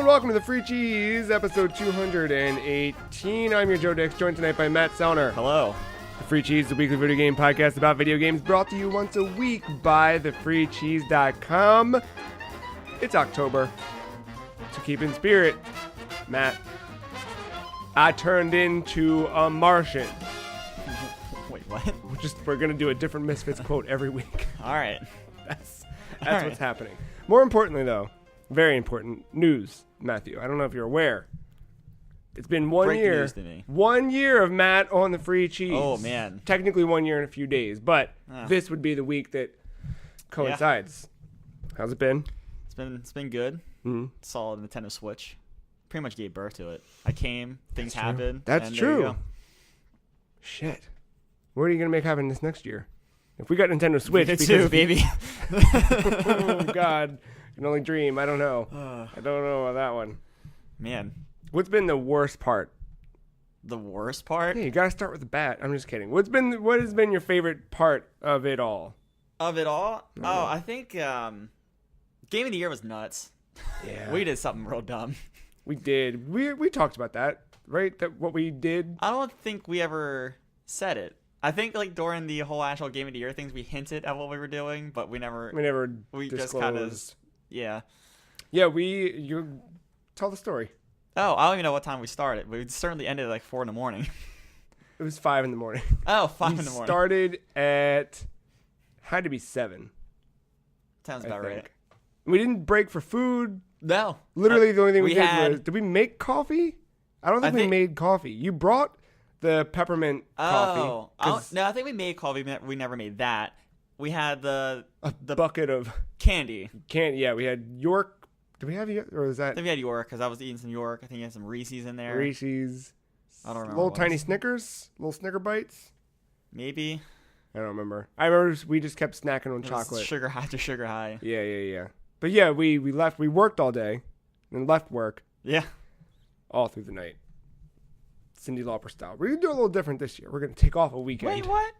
and welcome to the Free Cheese, episode 218. I'm your Joe Dix, joined tonight by Matt Sellner. Hello. The Free Cheese, the weekly video game podcast about video games, brought to you once a week by thefreecheese.com. It's October. To keep in spirit, Matt, I turned into a Martian. Wait, what? We're going to do a different Misfits quote every week. All right. That's what's happening. More importantly, though, very important news, Matthew. I don't know if you're aware. It's been one year. News to me. 1 year of Matt on the Free Cheese. Oh, man. Technically 1 year and a few days, but this would be the week that coincides. Yeah. How's it been? It's been good. Mm-hmm. Saw the Nintendo Switch. Pretty much gave birth to it. I came, things happened. That's and true. There you go. Shit. What are you going to make happen this next year? If we got Nintendo Switch. Me too, baby. Oh, God. I can only dream. I don't know. I don't know about that one. Man. What's been the worst part? The worst part? Yeah, you got to start with the bat. I'm just kidding. What has been your favorite part of it all? Of it all? Oh, I think Game of the Year was nuts. Yeah. We did something real dumb. We did. We talked about that, right? That what we did. I don't think we ever said it. I think like during the whole actual Game of the Year things, we hinted at what we were doing, but we never just kind of, yeah. Yeah, you tell the story. Oh, I don't even know what time we started. We certainly ended at like 4 a.m. It was 5 a.m. Oh, 5 a.m. We started at, had to be 7. Sounds about right. We didn't break for food. No. Literally the only thing we did was, did we make coffee? I don't think we made coffee. You brought the peppermint coffee. No, I think we made coffee. We never made that. We had the bucket of candy. Yeah, we had York. Did we have York? Or was that? I think we had York because I was eating some York. I think you had some Reese's in there. Reese's. I don't remember. Little tiny Snickers. Little Snicker bites. Maybe. I don't remember. I remember we just kept snacking on chocolate. Sugar high to sugar high. Yeah. But yeah, we left. We worked all day and left work. Yeah. All through the night. Cyndi Lauper style. We're going to do a little different this year. We're going to take off a weekend. Wait, what?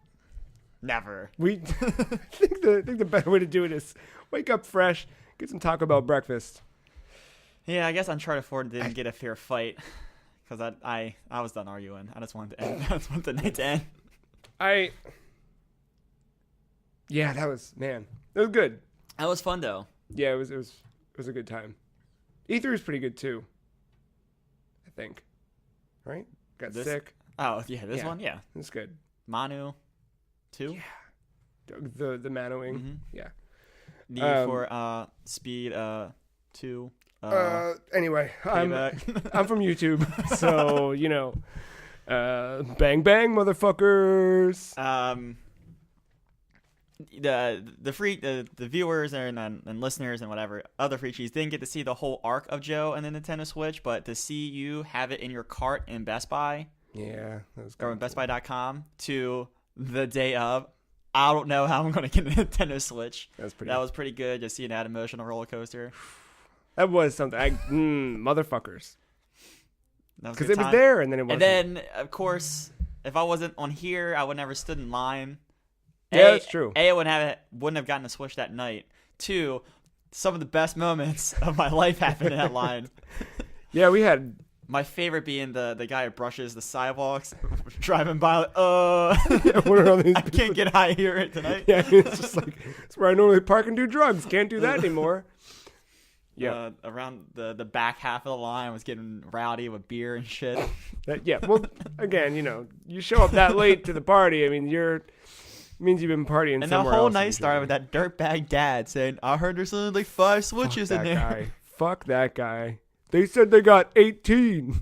Never. I think the better way to do it is wake up fresh, get some Taco Bell breakfast. Yeah, I guess Uncharted 4 didn't get a fair fight because I was done arguing. I just wanted to end. I just wanted the night to end. Yeah, that was, man. It was good. That was fun though. Yeah, it was a good time. E3 was pretty good too. I think. Right? Got sick. Oh, yeah, this one? Yeah. It's good. Manu 2? Yeah. The Manoing. Mm-hmm. Yeah. Need for Speed 2. Anyway, I'm from YouTube, so bang bang motherfuckers. The viewers and listeners and whatever other Free Cheese didn't get to see the whole arc of Joe and the Nintendo Switch, but to see you have it in your cart in Best Buy, that was or on BestBuy.com to the day of, I don't know how I'm going to get a Nintendo Switch. That was pretty good. Just seeing that emotional roller coaster. That was something. Motherfuckers. Because it was there and then it wasn't. And then, of course, if I wasn't on here, I would never stood in line. Yeah, that's true. I wouldn't have gotten a Switch that night. 2, some of the best moments of my life happened in that line. Yeah, we had... My favorite being the guy who brushes the sidewalks, driving by, I can't get high here tonight. Yeah, it's just like, it's where I normally park and do drugs. Can't do that anymore. Yeah. Around the back half of the line was getting rowdy with beer and shit. Well, again, you show up that late to the party. I mean, means you've been partying somewhere else. And the whole night started with that dirtbag dad saying, I heard there's only like 5 Switches in there. Fuck that guy. They said they got 18.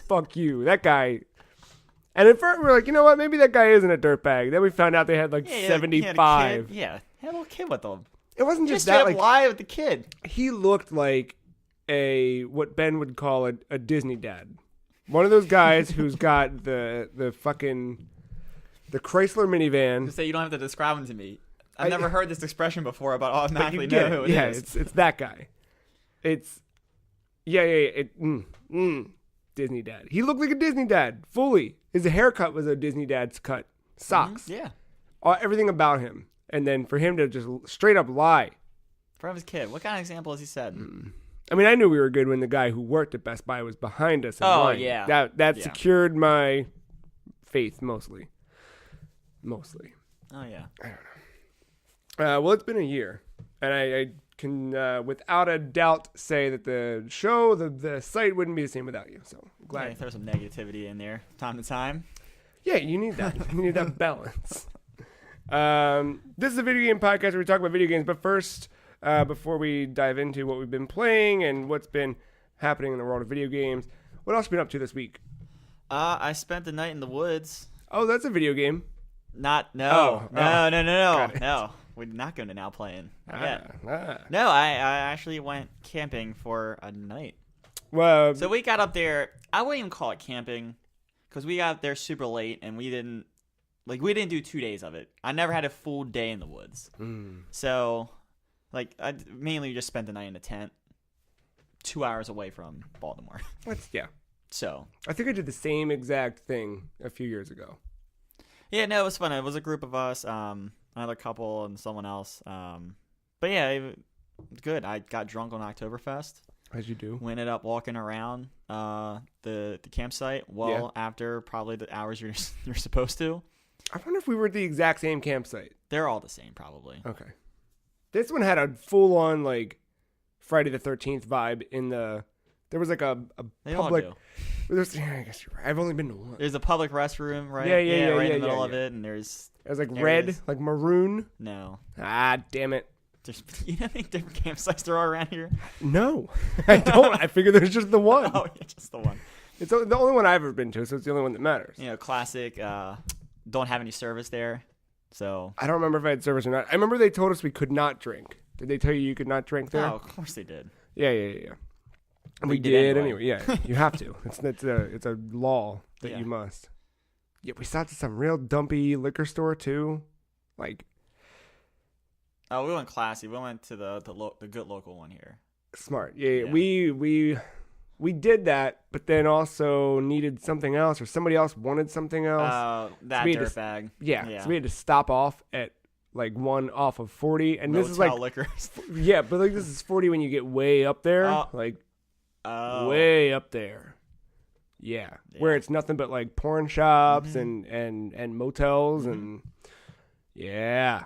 Fuck you. That guy. And at first we were like, you know what? Maybe that guy isn't a dirtbag. Then we found out they had 75. He had a little kid with them. It wasn't just that. Like, lie with the kid. He looked like what Ben would call a Disney dad. One of those guys who's got the fucking the Chrysler minivan. To say you don't have to describe him to me. I've never heard this expression before, but automatically know who it is. It's that guy. It's Disney dad. He looked like a Disney dad fully. His haircut was a Disney dad's cut. Socks. Yeah. Everything about him. And then for him to just straight up lie. For his kid. What kind of example has he set? I mean, I knew we were good when the guy who worked at Best Buy was behind us. Oh, line. yeah. That secured my faith mostly. Oh, yeah. I don't know. Well, it's been a year, and I can without a doubt say that the show, the site wouldn't be the same without you. So I'm glad. Yeah, throw some negativity in there time to time. Yeah, you need that. You need that balance. This is a video game podcast where we talk about video games, but first, before we dive into what we've been playing and what's been happening in the world of video games, what else have you been up to this week? I spent the night in the woods. Oh, that's a video game. No. Oh. No. We're not going to now playing. No, I actually went camping for a night. Well, so we got up there. I wouldn't even call it camping because we got there super late and we didn't do 2 days of it. I never had a full day in the woods. So, I mainly just spent the night in a tent 2 hours away from Baltimore. Yeah. So I think I did the same exact thing a few years ago. Yeah, no, it was fun. It was a group of us, another couple and someone else. But yeah, it was good. I got drunk on Oktoberfest. As you do. We ended up walking around the campsite after probably the hours you're supposed to. I wonder if we were at the exact same campsite. They're all the same, probably. Okay. This one had a full-on, Friday the 13th vibe in the... There was, a they public... all do. I guess you're right. I've only been to one. There's a public restroom, right? Yeah, right in the middle of it, and there's... It was, red, maroon. No. Ah, damn it. You know how many different campsites there are around here? No. I don't. I figure there's just the one. Oh, yeah, just the one. It's the only one I've ever been to, so it's the only one that matters. Classic, don't have any service there, so... I don't remember if I had service or not. I remember they told us we could not drink. Did they tell you could not drink there? Oh, of course they did. Yeah. We did anyway. Yeah, you have to. It's a law that you must. Yeah, we stopped at some real dumpy liquor store too. Oh, we went classy. We went to the good local one here. Smart. Yeah. We did that, but then also needed something else, or somebody else wanted something else. That dirtbag. Yeah. So we had to stop off at one off of 40, and Motel this is liquor. Yeah, but this is 40 when you get way up there, way up there. Yeah, where it's nothing but porn shops and motels and the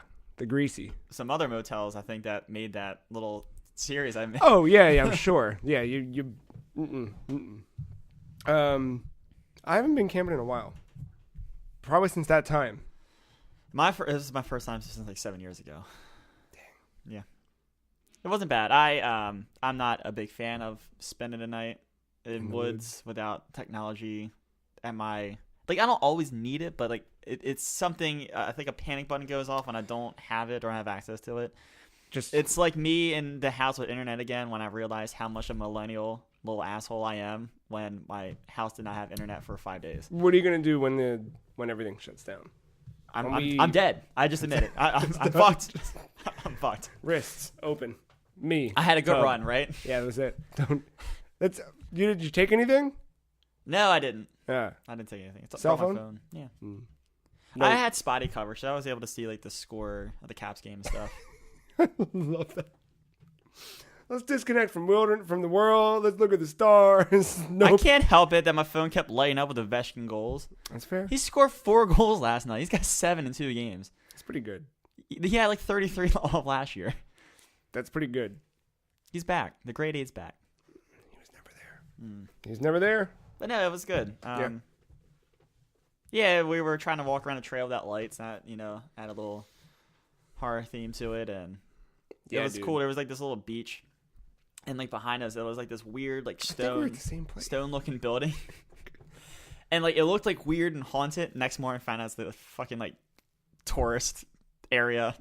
greasy. Some other motels, I think, that made that little series I made. Oh yeah, I'm sure. Yeah, you. I haven't been camping in a while. Probably since that time. This is my first time since 7 years ago. Dang. Yeah. It wasn't bad. I'm not a big fan of spending a night in woods without technology at my... I don't always need it, but it's something... I think a panic button goes off when I don't have it or have access to it. It's like me in the house with internet again when I realized how much a millennial little asshole I am when my house did not have internet for 5 days. What are you going to do when everything shuts down? I'm dead. I just admit it. I'm fucked. I'm fucked. Wrists open. Me. I had a good run, right? Yeah, that was it. Did you take anything? No, I didn't. Yeah. I didn't take anything. It's Cell on phone? my phone. Yeah. No. I had spotty coverage, so I was able to see the score of the Caps game and stuff. Love that. Let's disconnect from the world. Let's look at the stars. Nope. I can't help it that my phone kept lighting up with Ovechkin goals. That's fair. He scored 4 goals last night. He's got 7 in 2 games. That's pretty good. He had 33 all of last year. That's pretty good. He's back. The grade 8's back. He was never there. He's never there. But no, it was good. Yeah, we were trying to walk around a trail without lights. That had a little horror theme to it, and it was cool. There was this little beach, and behind us, it was this weird stone looking building, and it looked weird and haunted. Next morning, found out it's the fucking tourist area.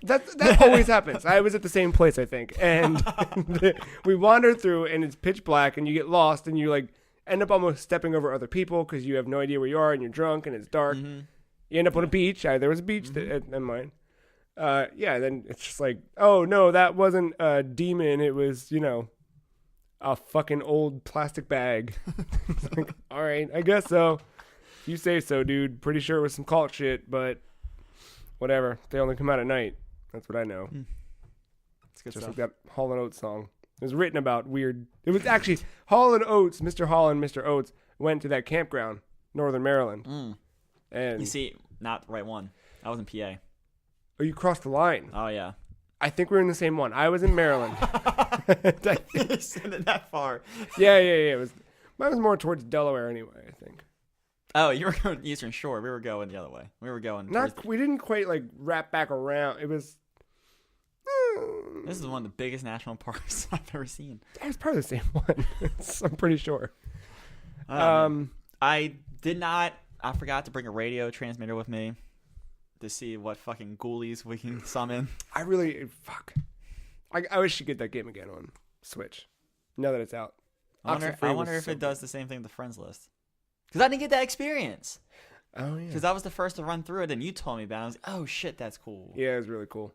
That always happens. I was at the same place, I think, and we wandered through, and it's pitch black, and you get lost, and you end up almost stepping over other people because you have no idea where you are, and you're drunk, and it's dark. You end up on a beach. There was a beach at mine. Then it's just oh no, that wasn't a demon. It was a fucking old plastic bag. It's all right, I guess so. If you say so, dude. Pretty sure it was some cult shit, but whatever. They only come out at night. That's what I know. It's good just stuff. like that Hall & Oates song. It was written about weird. It was actually Hall and Oates. Mr. Hall and Mr. Oates went to that campground, Northern Maryland. And You see, not the right one. I was in PA. oh, you crossed the line. Oh, yeah. I think we're in the same one. I was in Maryland. You sent it that far. Yeah. It was. Mine was more towards Delaware anyway, I think. Oh, you were going Eastern Shore. We were going the other way. We were going. We didn't quite like wrap back around. It was. This is one of the biggest national parks I've ever seen. It was probably the same one. I'm pretty sure. I did not. I forgot to bring a radio transmitter with me to see what fucking ghoulies we can summon. I wish you could get that game again on Switch. Now that it's out. I wonder if it does the same thing with the friends list. Because I didn't get that experience. Oh, yeah. Because I was the first to run through it, and you told me about it. I was like, oh, shit, that's cool. Yeah, it was really cool.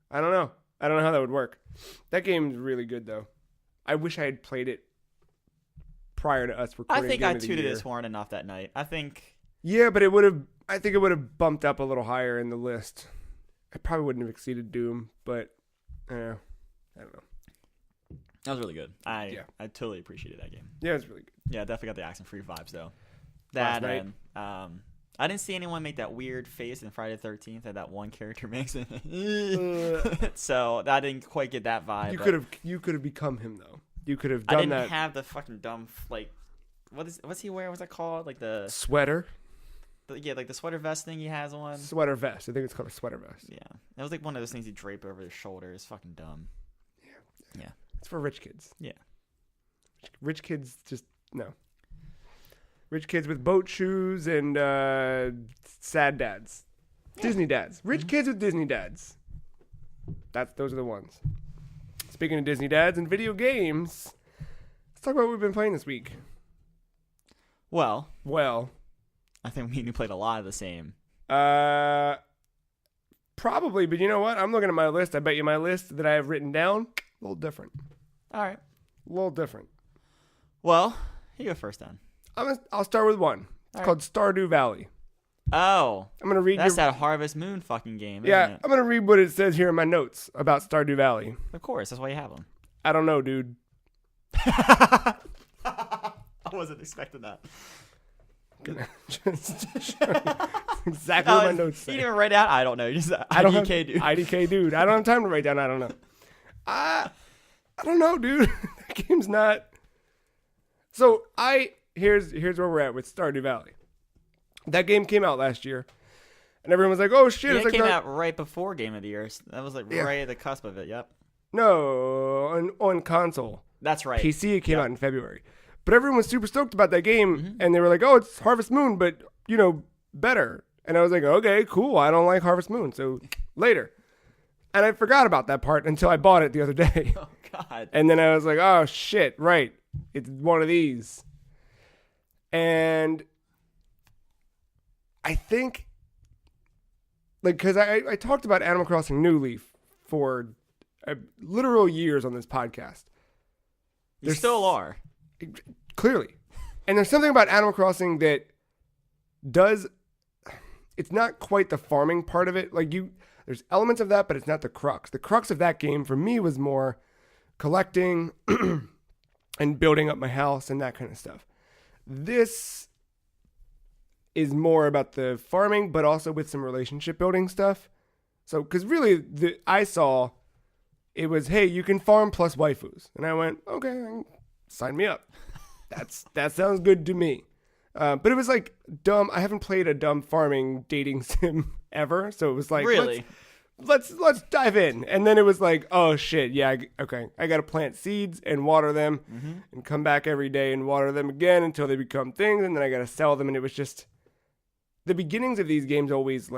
I don't know how that would work. That game's really good, though. I wish I had played it prior to us recording. I think Game I of the tooted Year. his horn enough that night. I think... Yeah, but I think it would have bumped up a little higher in the list. I probably wouldn't have exceeded Doom, but I don't know. That was really good. I Yeah. totally appreciated that game. Yeah, it's really good. Yeah, definitely got the accent-free vibes, though. Last That night. and I didn't see anyone make that weird face in Friday the 13th that one character makes. So I didn't quite get that vibe. You could have become him though. You could have I done didn't that. have the fucking dumb what's he wearing? What's that called? Like Sweater. like the sweater vest thing he has on. Sweater vest. I think it's called a sweater vest. Yeah, it was like one of those things you drape over his shoulder. It's fucking dumb. Yeah. It's for rich kids. Yeah. Rich kids just no. Rich kids with boat shoes and sad dads. Yeah. Disney dads. Rich kids with Disney dads. Those are the ones. Speaking of Disney dads and video games, let's talk about what we've been playing this week. Well, I think we played a lot of the same. Probably, but you know what? I'm looking at my list. I bet you my list that I have written down a little different. All right. A little different. Well, you go first then. I'll start with one. It's called Stardew Valley. Oh. I'm gonna read. That's that Harvest Moon fucking game, isn't yeah, it? I'm gonna read what it says here in my notes about Stardew Valley. Of course, that's why you have them. I don't know, dude. I wasn't expecting that. Just exactly what my notes say. You didn't even write out. I don't know. You just IDK dude. IDK dude. I don't have time to write down. I don't know. I don't know, dude. That game's not. So here's where we're at with Stardew Valley. That game came out last year, and everyone was like, "Oh shit!" Yeah, it's it like came out right before Game of the Year. That was right at the cusp of it. Yep. No, on console. That's right. PC it came out in February, but everyone was super stoked about that game, and they were like, "Oh, it's Harvest Moon, but better." And I was like, "Okay, cool. I don't like Harvest Moon, so later." And I forgot about that part until I bought it the other day. Oh God. And then I was like, "Oh shit, right. It's one of these." And I think, because I talked about Animal Crossing New Leaf for literal years on this podcast. You still are. Clearly. And there's something about Animal Crossing that it's not quite the farming part of it. There's elements of that, but it's not the crux. The crux of that game for me was more collecting and building up my house and that kind of stuff. This is more about the farming, but also with some relationship building stuff. So, because really, I saw it was, hey, you can farm plus waifus. And I went, okay, sign me up. That sounds good to me. But it was like dumb. I haven't played a dumb farming dating sim ever. So it was like, really? Let's dive in. And then it was like, oh shit, yeah, okay. I got to plant seeds and water them and come back every day and water them again until they become things. And then I got to sell them. And it was just, the beginnings of these games always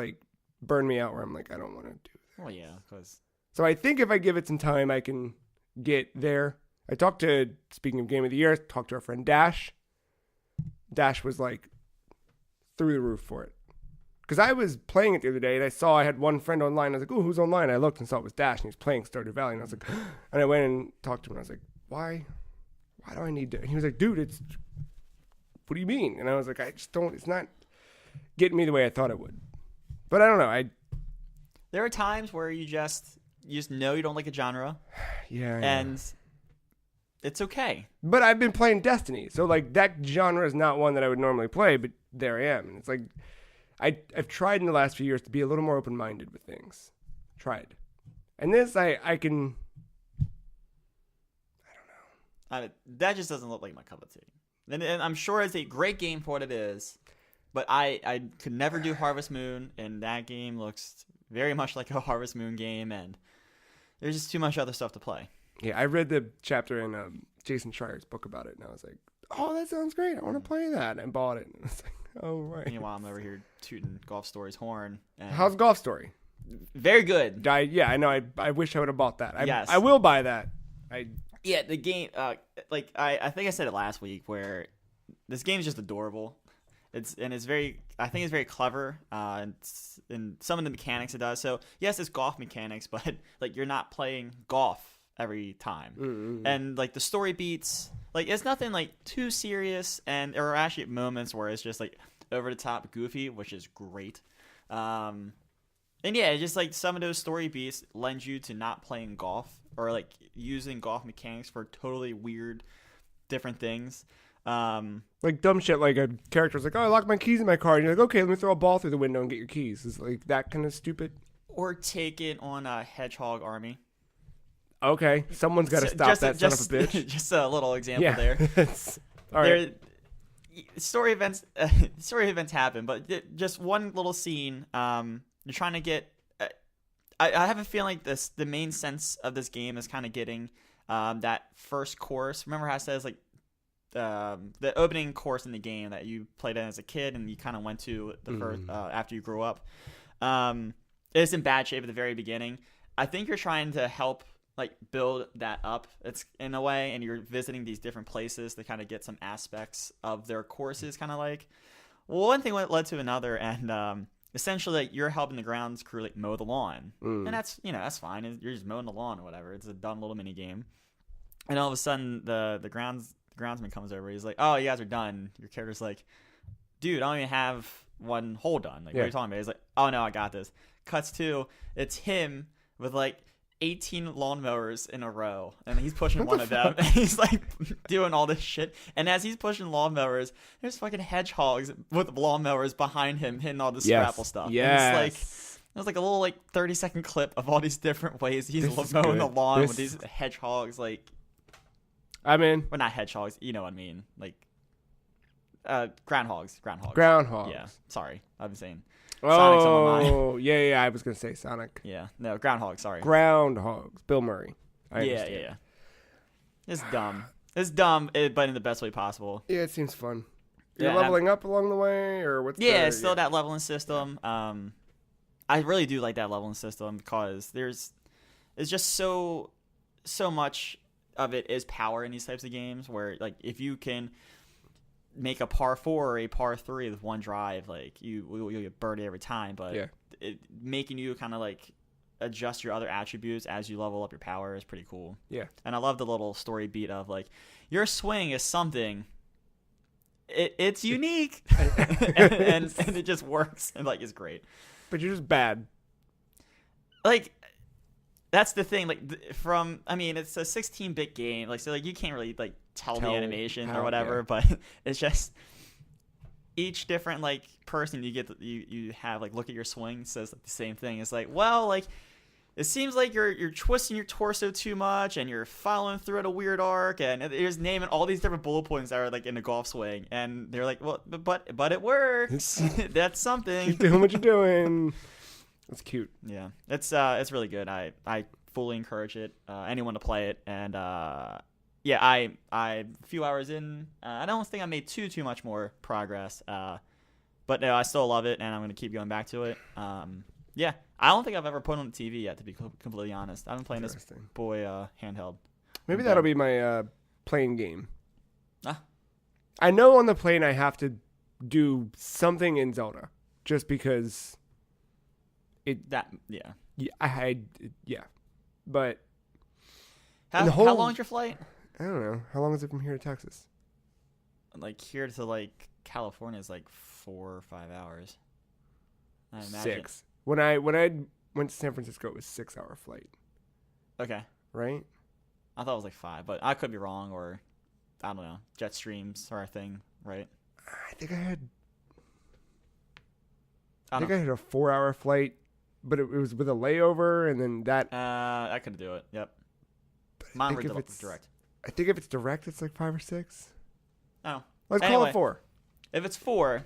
burn me out where I'm like, I don't want to do that. Well, yeah, because. So I think if I give it some time, I can get there. Speaking of Game of the Year, I talked to our friend Dash. Dash was through the roof for it. Because I was playing it the other day, and I saw I had one friend online. I was like, "Oh, who's online?" I looked and saw it was Dash, and he was playing Stardew Valley. And I was like, and I went and talked to him. And I was like, "Why do I need to?" And he was like, "Dude, what do you mean?" And I was like, "I just don't. It's not getting me the way I thought it would." But I don't know. There are times where you just know you don't like a genre. Yeah. And it's okay. But I've been playing Destiny, so like that genre is not one that I would normally play. But there I am, and it's like I've tried in the last few years to be a little more open minded with things. Tried, and this I can. That just doesn't look like my cup of tea. And I'm sure it's a great game for what it is, but I could never do Harvest Moon, and that game looks very much like a Harvest Moon game, and there's just too much other stuff to play. Yeah, I read the chapter in Jason Schreier's book about it, and I was like, oh, that sounds great. I want to play that, and bought it. And it's like, oh, right. Meanwhile, I'm over here tooting Golf Story's horn. And How's Golf Story? Very good. I know. I wish I would have bought that. Yes. I will buy that. Yeah, the game, I think I said it last week, where this game is just adorable. I think it's very clever. And some of the mechanics it does. So yes, it's golf mechanics, but like you're not playing golf every time. Mm-hmm. And like the story beats, like it's nothing like too serious, and there are actually moments where it's just like over the top goofy, which is great. And yeah, just like some of those story beats lend you to not playing golf or like using golf mechanics for totally weird, different things. Like dumb shit, like a character's like, oh, I locked my keys in my car. And you're like, okay, let me throw a ball through the window and get your keys. It's like that kind of stupid. Or take it on a Hedgehog Army. Okay, someone's got to stop that son of a bitch. Just a little example there. All right. Story events happen, but just one little scene. You're trying to get. I have a feeling the main sense of this game is kind of getting that first course. Remember how it says like the opening course in the game that you played in as a kid and you kind of went to the first after you grew up. It's in bad shape at the very beginning. I think you're trying to help like build that up. It's in a way, and you're visiting these different places to kind of get some aspects of their courses. Kind of like, well, one thing led to another, and essentially like, you're helping the grounds crew like mow the lawn, and that's fine. You're just mowing the lawn or whatever. It's a dumb little mini game, and all of a sudden the groundsman comes over. He's like, "Oh, you guys are done." Your character's like, "Dude, I don't even have one hole done. Like, what are you talking about?" He's like, "Oh no, I got this." Cuts to it's him with like 18 lawnmowers in a row, and he's pushing one of them, and he's like doing all this shit. And as he's pushing lawnmowers, there's fucking hedgehogs with lawnmowers behind him hitting all the scrapple stuff. Yes. And it's like a little like 30-second clip of all these different ways he's mowing the lawn with these hedgehogs. Like, I'm in. well, not hedgehogs, you know what I mean? Like, groundhogs. Yeah, sorry, I've been saying. Sonic's on my mind. Oh, yeah, I was going to say Sonic. Yeah, no, Groundhog, sorry. Groundhogs. Bill Murray. Yeah. It's dumb. It's dumb, but in the best way possible. Yeah, it seems fun. You're leveling up along the way, or what's it's still that leveling system. I really do like that leveling system because it's just so much of it is power in these types of games where, like, if you can make a par 4 or a par 3 with one drive, like you'll get birdie every time, but making you kind of like adjust your other attributes as you level up your power is pretty cool. Yeah. And I love the little story beat of like your swing is something, it's unique and it just works and like it's great. But you're just bad. Like, that's the thing. Like, it's a 16-bit game. Like, so like you can't really like tell the animation or whatever. But it's just each different like person you have like look at your swing says like the same thing. It's like, well, like it seems like you're twisting your torso too much and you're following through at a weird arc, and they're just naming all these different bullet points that are like in the golf swing, and they're like, well, but it works. That's something. Keep doing what you're doing. It's cute. Yeah, it's really good. I fully encourage it. Anyone to play it, and I a few hours in, I don't think I made too much more progress. But no, I still love it, and I'm gonna keep going back to it. I don't think I've ever put it on the TV yet, to be completely honest. I've been playing this boy handheld. Maybe that'll be my plane game. Ah. I know on the plane I have to do something in Zelda, just because. But how long is your flight? I don't know. How long is it from here to Texas? Like here to like California is like 4 or 5 hours. I imagine. 6. When I went to San Francisco, it was 6-hour flight. Okay. Right? I thought it was like 5, but I could be wrong, or I don't know. Jet streams are a thing, right? I think I had a 4-hour flight, but it was with a layover, and then that. I could do it. Yep. Mine were direct. I think if it's direct, it's like 5 or 6. Oh. Let's call it 4. If it's 4,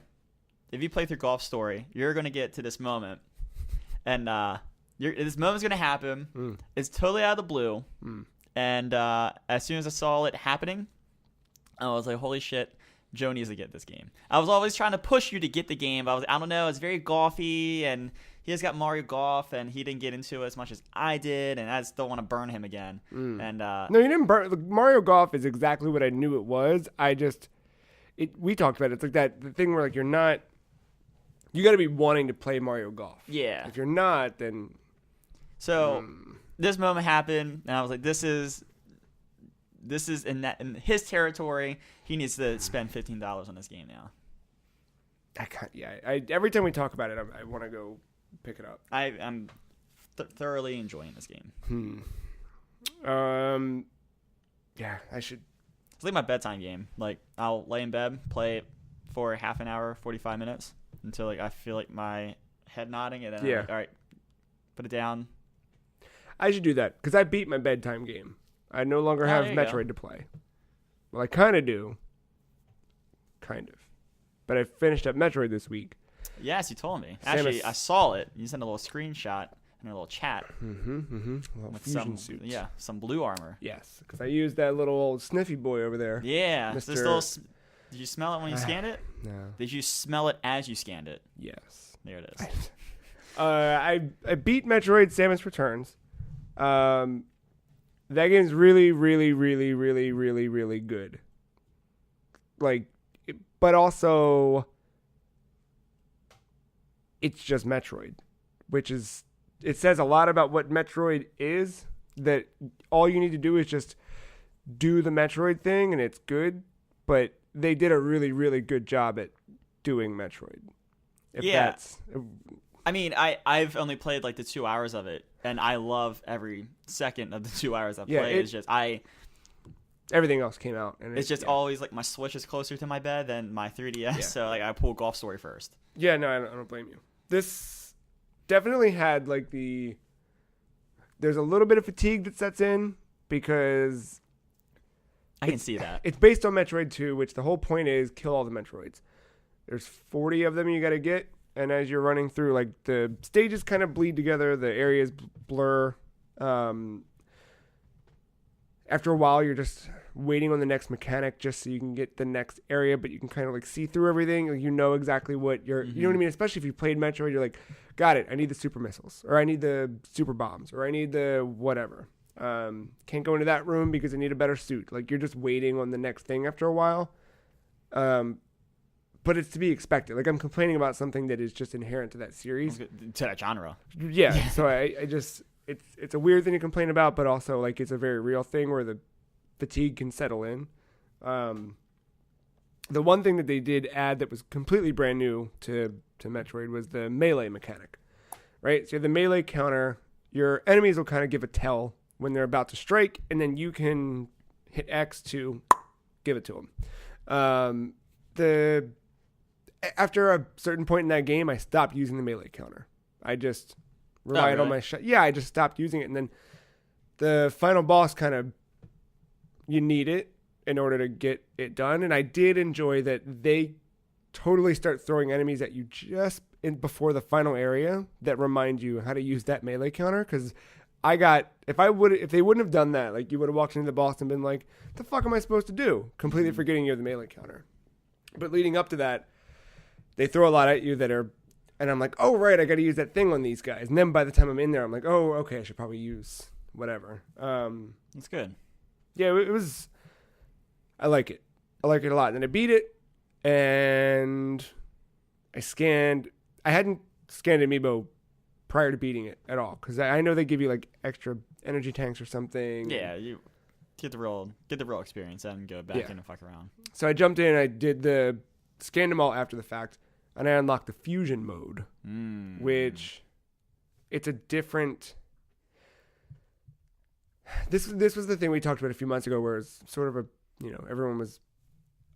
if you play through Golf Story, you're gonna get to this moment, and this moment's gonna happen. It's totally out of the blue, and as soon as I saw it happening, I was like, "Holy shit, Joe needs to get this game." I was always trying to push you to get the game. I don't know, it's very golfy, and he has got Mario Golf, and he didn't get into it as much as I did, and I just don't want to burn him again. And no, you didn't burn. Mario Golf is exactly what I knew it was. We talked about it. It's like the thing where like you got to be wanting to play Mario Golf. Yeah. If you're not, then. So this moment happened, and I was like, this is in his territory. He needs to spend $15 on this game now. Every time we talk about it, I want to go pick it up. I'm thoroughly enjoying this game. Yeah, I should. It's like my bedtime game. Like, I'll lay in bed, play it for half an hour, 45 minutes, until like I feel like my head nodding, and then I'm like, all right, put it down. I should do that, because I beat my bedtime game. I no longer have Metroid to play. Well, I kind of do. Kind of. But I finished up Metroid this week. Yes, you told me. Actually, I saw it. You sent a little screenshot in a little chat. A little with fusion suit. Yeah, some blue armor. Yes, because I used that little old sniffy boy over there. Yeah. Did you smell it when you scanned it? No. Did you smell it as you scanned it? Yes. There it is. I beat Metroid Samus Returns. That game's really, really, really, really, really, really good. Like, but also, it's just Metroid, which is, it says a lot about what Metroid is, that all you need to do is just do the Metroid thing and it's good, but they did a really, really good job at doing Metroid. I mean, I've only played like the 2 hours of it, and I love every second of the 2 hours I've played. It's just everything else came out, and it's just always like my Switch is closer to my bed than my 3DS, so like I pull Golf Story first. Yeah, no, I don't blame you. This definitely had like there's a little bit of fatigue that sets in because I can see that. It's based on Metroid 2, which the whole point is kill all the Metroids. There's 40 of them you got to get. And as you're running through, like, the stages kind of bleed together, the areas blur. After a while, you're just waiting on the next mechanic just so you can get the next area, but you can kind of, like, see through everything. Like, you know exactly what you're... You know what I mean? Especially if you played Metroid, you're like, got it, I need the super missiles, or I need the super bombs, or I need the whatever. Can't go into that room because I need a better suit. Like, you're just waiting on the next thing after a while. But it's to be expected. Like, I'm complaining about something that is just inherent to that series. To that genre. Yeah. So I just, it's a weird thing to complain about, but also, like, it's a very real thing where the fatigue can settle in. The one thing that they did add that was completely brand new to Metroid was the melee mechanic, right? So you have the melee counter. Your enemies will kind of give a tell when they're about to strike, and then you can hit X to give it to them. After a certain point in that game, I stopped using the melee counter. I just relied on my shot. Yeah, I just stopped using it. And then the final boss you need it in order to get it done. And I did enjoy that they totally start throwing enemies at you just before the final area that remind you how to use that melee counter. Because if they wouldn't have done that, like, you would have walked into the boss and been like, the fuck am I supposed to do? Completely forgetting you have the melee counter. But leading up to that, they throw a lot at you and I'm like, oh, right, I got to use that thing on these guys. And then by the time I'm in there, I'm like, oh, okay, I should probably use whatever. That's good. Yeah, I like it. I like it a lot. And then I beat it, and I hadn't scanned Amiibo prior to beating it at all, because I know they give you, like, extra energy tanks or something. Yeah, you get the real experience and go back in and fuck around. So I jumped in, I scanned them all after the fact, and I unlocked the fusion mode, which it's a different This was the thing we talked about a few months ago, where it's sort of everyone was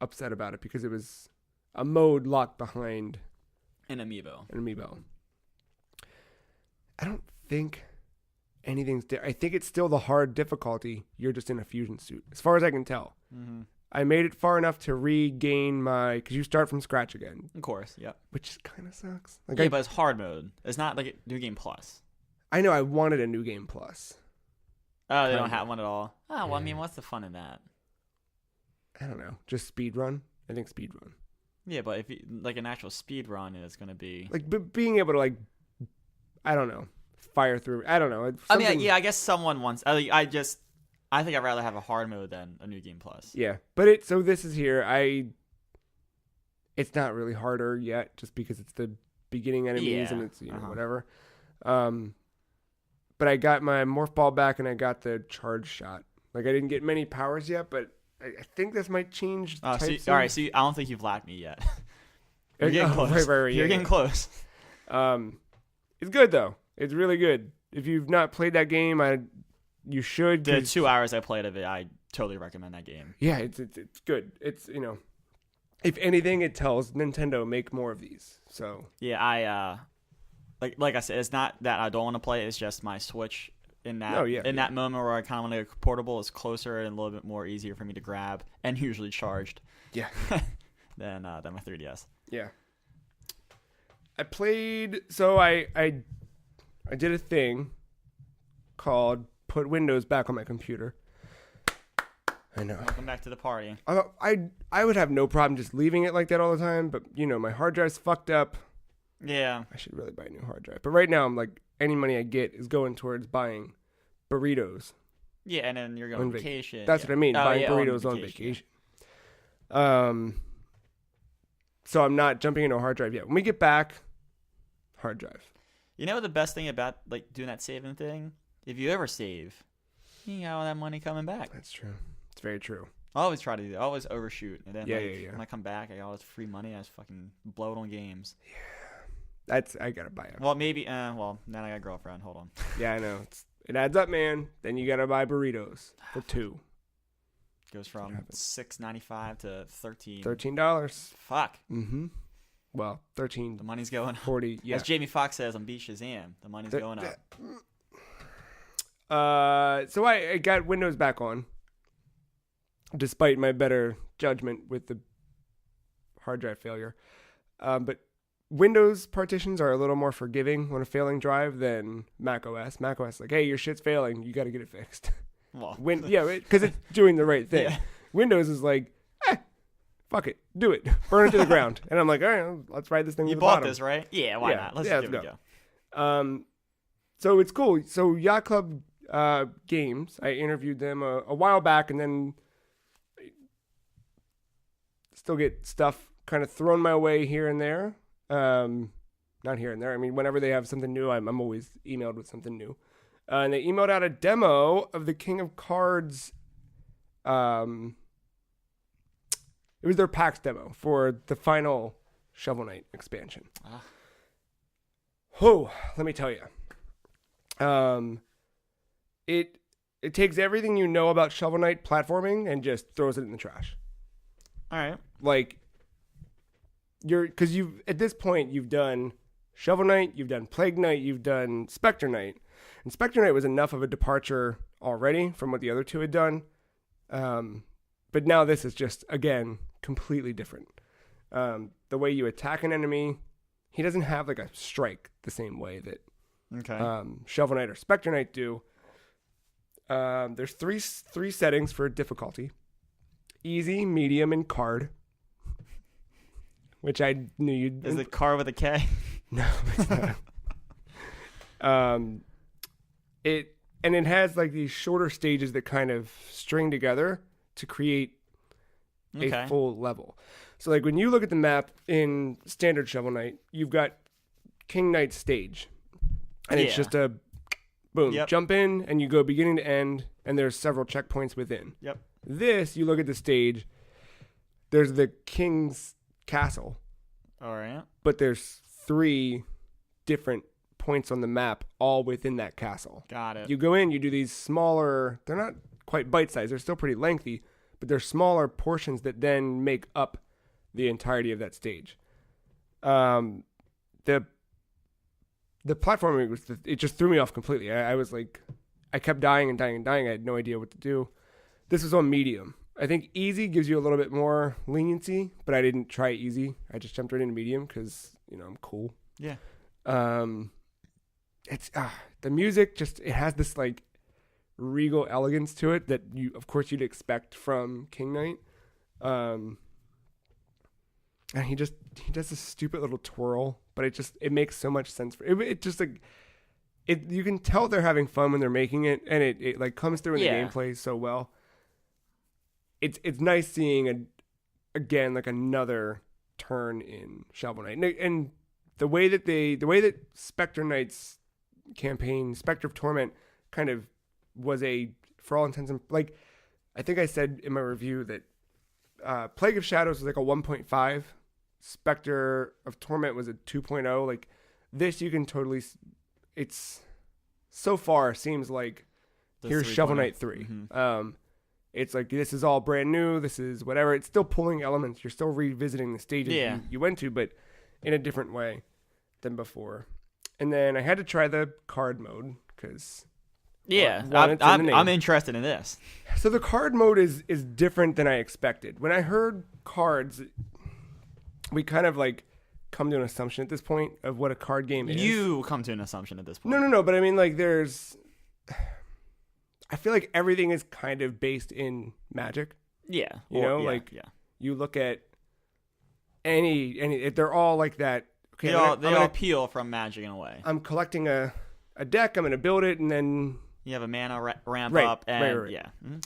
upset about it because it was a mode locked behind An amiibo. I don't think anything's I think it's still the hard difficulty. You're just in a fusion suit, as far as I can tell. Mm-hmm. I made it far enough to regain because you start from scratch again. Of course, yep. Which kind of sucks. But it's hard mode. It's not like a New Game Plus. I know, I wanted a New Game Plus. Oh, they don't have one at all? Oh, well, I mean, what's the fun in that? I don't know. Just speed run? I think speed run. Yeah, but if like an actual speed run is going to be... Like, being able to, I don't know, fire through. I don't know. I mean, yeah, I guess someone wants... I think I'd rather have a hard mode than a New Game Plus. Yeah, but so this is here. It's not really harder yet, just because it's the beginning enemies and it's whatever. But I got my morph ball back and I got the charge shot. Like, I didn't get many powers yet, but I think this might change. All right, so I don't think you've lapped me yet. You're getting close. Right, You're getting close. It's good though. It's really good. If you've not played that game, you should. The 2 hours I played of it, I totally recommend that game. Yeah, it's good. It's if anything, it tells Nintendo make more of these. So yeah, I like I said, it's not that I don't want to play it. It's just my Switch in that moment where I kind of want to go portable is closer and a little bit more easier for me to grab and usually charged. Yeah. than my 3DS. Yeah. I played. So I did a thing called put Windows back on my computer. I know. Welcome back to the party. I would have no problem just leaving it like that all the time, but my hard drive's fucked up. Yeah. I should really buy a new hard drive. But right now, I'm like, any money I get is going towards buying burritos. Yeah, and then you're going on vacation. That's what I mean, buying burritos on vacation. So I'm not jumping into a hard drive yet. When we get back, hard drive. You know the best thing about doing that saving thing? If you ever save, you got all that money coming back. That's true. It's very true. I always try to do that. I always overshoot. And then when I come back, I got all this free money. I just fucking blow it on games. Yeah. I gotta buy it. Well, maybe. Now I got a girlfriend. Hold on. Yeah, I know. It adds up, man. Then you gotta buy burritos for $2. Goes from $6.95 to $13. $13. Fuck. Mm-hmm. Well, 13. The money's going up. 40. Yeah. As Jamie Foxx says on Beat Shazam, the money's going up. So I got Windows back on, despite my better judgment with the hard drive failure. But Windows partitions are a little more forgiving on a failing drive than Mac OS. Mac OS is like, hey, your shit's failing. You got to get it fixed. Well, because it's doing the right thing. Yeah. Windows is like, fuck it, do it, burn it to the ground. And I'm like, all right, let's ride this thing. You to the bought bottom. this, right? Yeah, why not? Let's give it a go. So it's cool. So Yacht Club Games, I interviewed them a while back, and then still get stuff kind of thrown my way here and there. Not here and there. I mean, whenever they have something new, I'm always emailed with something new. And they emailed out a demo of the King of Cards. It was their PAX demo for the final Shovel Knight expansion. Oh, let me tell you. It takes everything you know about Shovel Knight platforming and just throws it in the trash. All right. Like, because at this point you've done Shovel Knight, you've done Plague Knight, you've done Spectre Knight, and Spectre Knight was enough of a departure already from what the other two had done. But now this is just, again, completely different. The way you attack an enemy, he doesn't have like a strike the same way that Shovel Knight or Spectre Knight do. There's three settings for difficulty: easy, medium, and card. Which I knew you'd... Is it card with a K? No, it's not. It has like these shorter stages that kind of string together to create a full level. So like when you look at the map in standard Shovel Knight, you've got King Knight's stage. And it's just a boom, jump in and you go beginning to end, and there's several checkpoints within. Yep. This, you look at the stage, there's the King's Castle. All right. But there's 3 different points on the map all within that castle. Got it. You go in, you do these smaller, they're not quite bite-sized, they're still pretty lengthy, but they're smaller portions that then make up the entirety of that stage. The platforming it just threw me off completely. I was like, I kept dying and dying and dying. I had no idea what to do. This was on medium. I think easy gives you a little bit more leniency, but I didn't try easy. I just jumped right into medium because, I'm cool. Yeah. It's the music it has this like regal elegance to it that you'd expect from King Knight. And he does this stupid little twirl, but it makes so much sense for it. It just like you can tell they're having fun when they're making it, and it like comes through in the gameplay so well. It's nice seeing again like another turn in Shovel Knight, and the way that Spectre Knight's campaign, Spectre of Torment, kind of was for all intents and like, I think I said in my review that Plague of Shadows was like a 1.5, Spectre of Torment was a 2.0. Like this, you can totally. It's so far seems like here's Shovel Knight 3. Mm-hmm. It's like this is all brand new. This is whatever. It's still pulling elements. You're still revisiting the stages you went to, but in a different way than before. And then I had to try the card mode because I'm interested in this. So the card mode is different than I expected. When I heard cards, we kind of like come to an assumption at this point of what a card game is. You come to an assumption at this point. No. But I mean, like, I feel like everything is kind of based in Magic. Yeah. You look at any they're all like that. Okay, they all appeal from Magic in a way. I'm collecting a deck. I'm going to build it, and then you have a mana ramp up, and right. Yeah. Mm-hmm.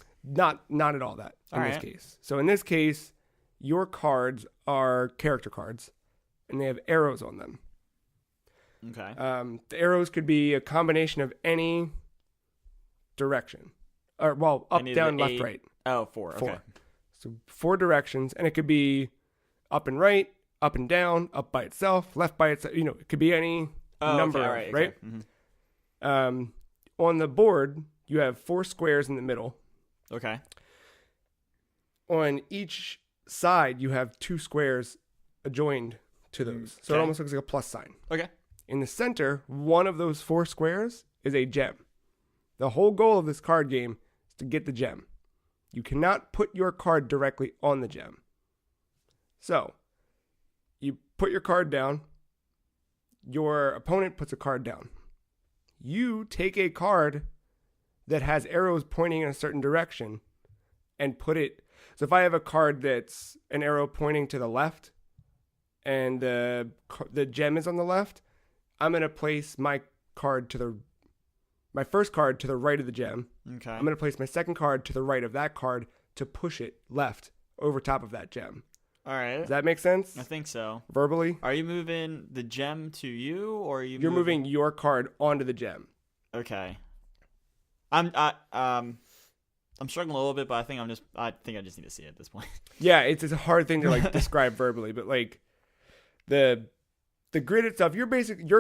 Not at all that in this case. So in this case, your cards are character cards, and they have arrows on them. Okay. The arrows could be a combination of any direction, or up, down, left, right. Oh, four. Okay. So 4 directions, and it could be up and right, up and down, up by itself, left by itself. It could be any number, right? Okay. Mm-hmm. On the board, you have 4 squares in the middle. Okay. On each side, you have 2 squares adjoined to those. So it almost looks like a plus sign. Okay. In the center, one of those 4 squares is a gem. The whole goal of this card game is to get the gem. You cannot put your card directly on the gem. So, you put your card down. Your opponent puts a card down. You take a card that has arrows pointing in a certain direction and put it. So if I have a card that's an arrow pointing to the left and the gem is on the left, I'm going to place my first card to the right of the gem. Okay. I'm going to place my second card to the right of that card to push it left over top of that gem. All right. Does that make sense? I think so. Verbally? Are you moving the gem to you, or are You're moving your card onto the gem. Okay. I'm struggling a little bit, but I think I just need to see it at this point. Yeah, it's a hard thing to like describe verbally, but like the grid itself, your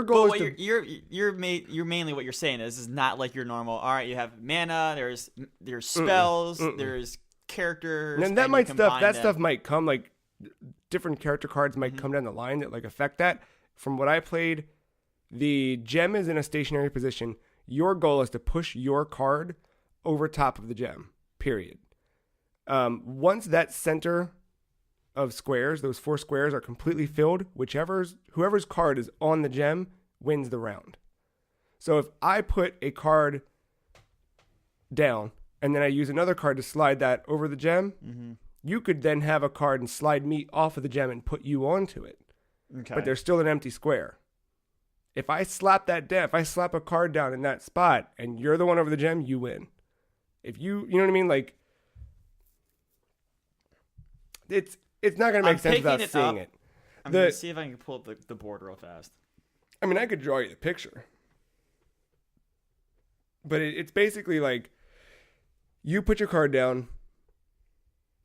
goal is you're mainly what you're saying is not like your normal. All right, you have mana. There's spells. There's characters. And that stuff might come like different character cards might come down the line that like affect that. From what I played, the gem is in a stationary position. Your goal is to push your card over top of the gem. Period. Once that center of squares, those 4 squares are completely filled, whoever's card is on the gem wins the round. So if I put a card down and then I use another card to slide that over the gem, you could then have a card and slide me off of the gem and put you onto it. Okay. But there's still an empty square. If I slap a card down in that spot and you're the one over the gem, you win. If you know what I mean? Like, it's not going to make sense without seeing it. I'm going to see if I can pull up the board real fast. I mean, I could draw you the picture. But it's basically like, you put your card down.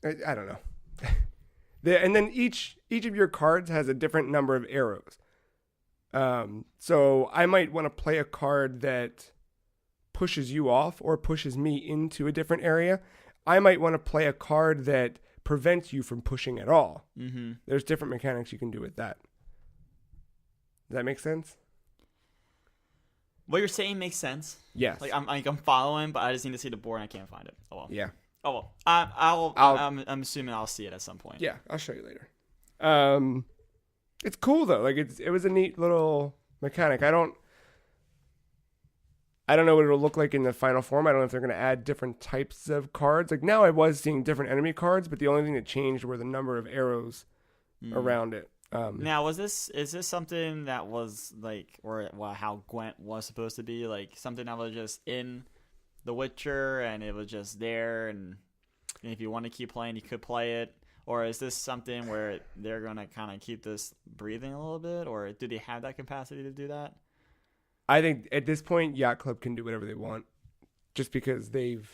I don't know. And then each of your cards has a different number of arrows. So I might want to play a card that pushes you off or pushes me into a different area. I might want to play a card that prevents you from pushing at all. Mm-hmm. There's different mechanics you can do with that. Does that make sense? What you're saying makes sense. Yes. Like I'm following, but I just need to see the board and I can't find it. Oh well. Yeah. Oh well. I'm assuming I'll see it at some point. Yeah, I'll show you later. It's cool though. Like it was a neat little mechanic. I don't know what it'll look like in the final form. I don't know if they're going to add different types of cards. Like now I was seeing different enemy cards, but the only thing that changed were the number of arrows around it. Now, is this something that was like, or how Gwent was supposed to be, like something that was just in The Witcher and it was just there, and if you want to keep playing, you could play it? Or is this something where they're going to kind of keep this breathing a little bit, or do they have that capacity to do that? I think at this point, Yacht Club can do whatever they want, just because they've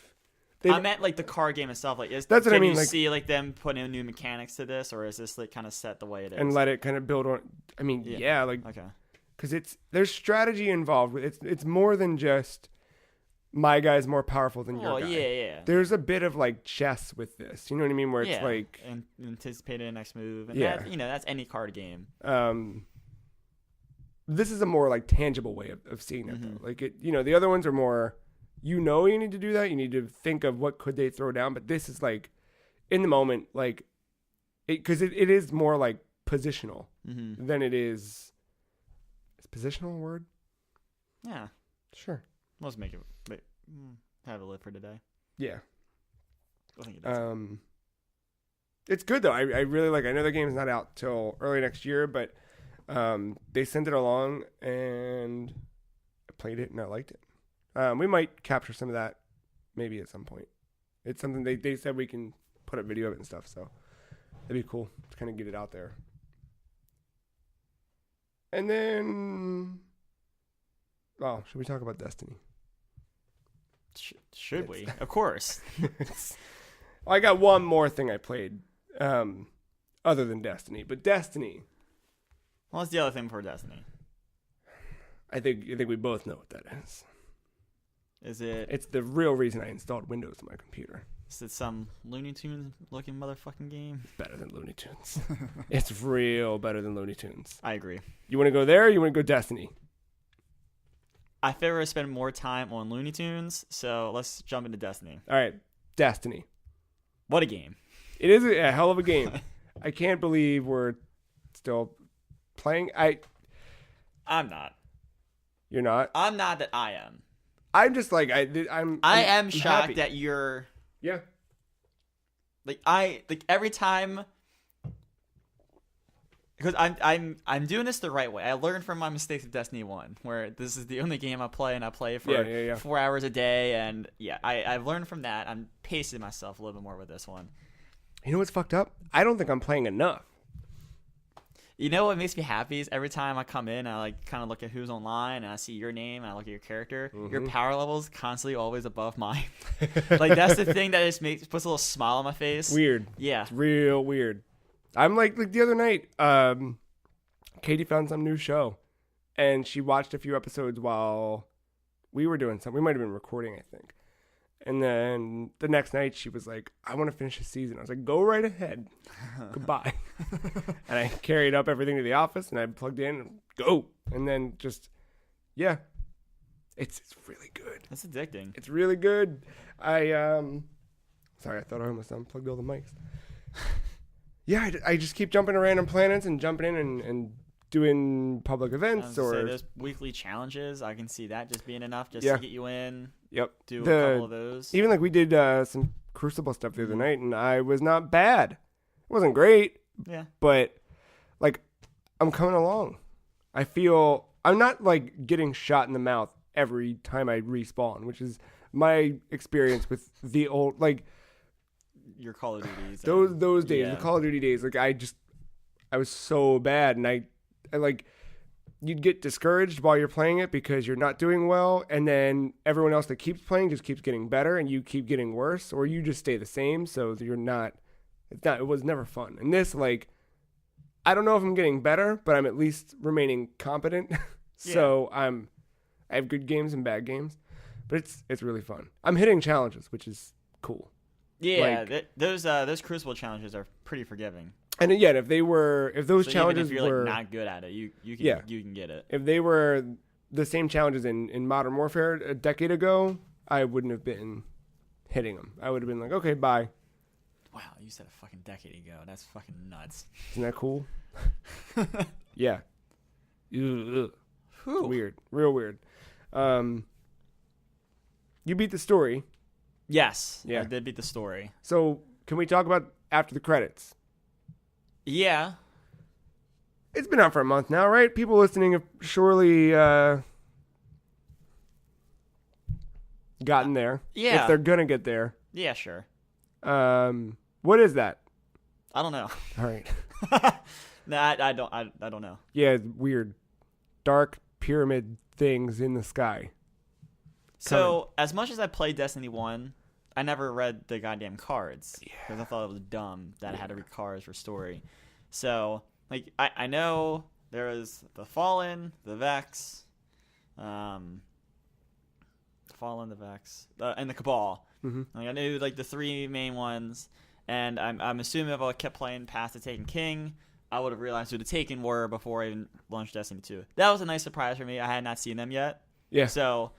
I meant like the card game itself. Like, that's what I mean. Can you like, see like them putting in new mechanics to this, or is this like kind of set the way it is and let it kind of build on? I mean, yeah like okay, because there's strategy involved. It's more than just my guy's more powerful than your guy. Yeah. There's a bit of like chess with this. You know what I mean? Where it's like anticipating the next move. And yeah, that's any card game. This is a more like tangible way of seeing that though. Like the other ones are more. You need to do that. You need to think of what could they throw down. But this is like in the moment, like because it is more like positional than it is. Is positional a word? Yeah, sure. Let's make it. Have a live for today. Yeah. I think it does. It's good though. I really like. I know the game's not out till early next year, but they sent it along and I played it and I liked it. We might capture some of that maybe at some point. It's something they said we can put up video of it and stuff, so it'd be cool to kind of get it out there. And then, should we talk about Destiny? Should we? Of course. I got one more thing I played other than Destiny, but Destiny. What's the other thing for Destiny? I think we both know what that is. Is it? It's the real reason I installed Windows on my computer. Is it some Looney Tunes looking motherfucking game? It's better than Looney Tunes. It's real better than Looney Tunes. I agree. You want to go there or you want to go Destiny? I figure I spend more time on Looney Tunes, so let's jump into Destiny. All right, Destiny. What a game. It is a hell of a game. I can't believe we're still playing. I'm not. You're not? I'm not that I am. I'm just like I am shocked happy. that you're yeah. Like every time, because I'm doing this the right way. I learned from my mistakes of Destiny 1, where this is the only game I play and I play for 4 hours a day, and I've learned from that. I'm pacing myself a little bit more with this one. You know what's fucked up? I don't think I'm playing enough. You know what makes me happy is every time I come in, I like kind of look at who's online, and I see your name, and I look at your character. Your power level is constantly always above mine. Like that's the thing that just puts a little smile on my face. Weird. Yeah. It's real weird. I'm like the other night, Katie found some new show, and she watched a few episodes while we were doing something. We might have been recording, I think. And then the next night she was like, I want to finish the season. I was like, go right ahead. Goodbye. And I carried up everything to the office and I plugged in and go. And then just, yeah, it's really good. That's addicting. It's really good. Sorry, I thought I almost unplugged all the mics. Yeah, I just keep jumping to random planets and jumping in and doing public events or those weekly challenges. I can see that just being enough to get you in. Yep. Do a couple of those. Even like we did some Crucible stuff the other night, and I was not bad. It wasn't great. Yeah. But like I'm coming along. I feel I'm not like getting shot in the mouth every time I respawn, which is my experience with the old like your Call of Duties. Those days, the Call of Duty days. Like I was so bad, and I like you'd get discouraged while you're playing it because you're not doing well, and then everyone else that keeps playing just keeps getting better, and you keep getting worse, or you just stay the same. So you're not. It was never fun. And this, like, I don't know if I'm getting better, but I'm at least remaining competent. So I have good games and bad games, but it's really fun. I'm hitting challenges, which is cool. Yeah, those Crucible challenges are pretty forgiving. And yet, if those challenges even if you're were like not good at it, you can get it. If they were the same challenges in Modern Warfare a decade ago, I wouldn't have been hitting them. I would have been like, okay, bye. Wow, you said a fucking decade ago. That's fucking nuts. Isn't that cool? Yeah. Ugh. Weird. Real weird. You beat the story. Yes. Yeah. I did beat the story. So can we talk about after the credits? Yeah. It's been out for a month now, right? People listening have surely gotten there. Yeah. If they're going to get there. Yeah, sure. What is that? I don't know. All right. Nah, I don't know. Yeah, it's weird. Dark pyramid things in the sky. So, as much as I played Destiny 1, I never read the goddamn cards. Because I thought it was dumb that I had to read cards for story. So, like, I know there was the Fallen, the Vex, and the Cabal. Mm-hmm. Like, I knew, like, the three main ones. And I'm assuming if I kept playing past the Taken King, I would have realized who the Taken were before I even launched Destiny 2. That was a nice surprise for me. I had not seen them yet. Yeah. So,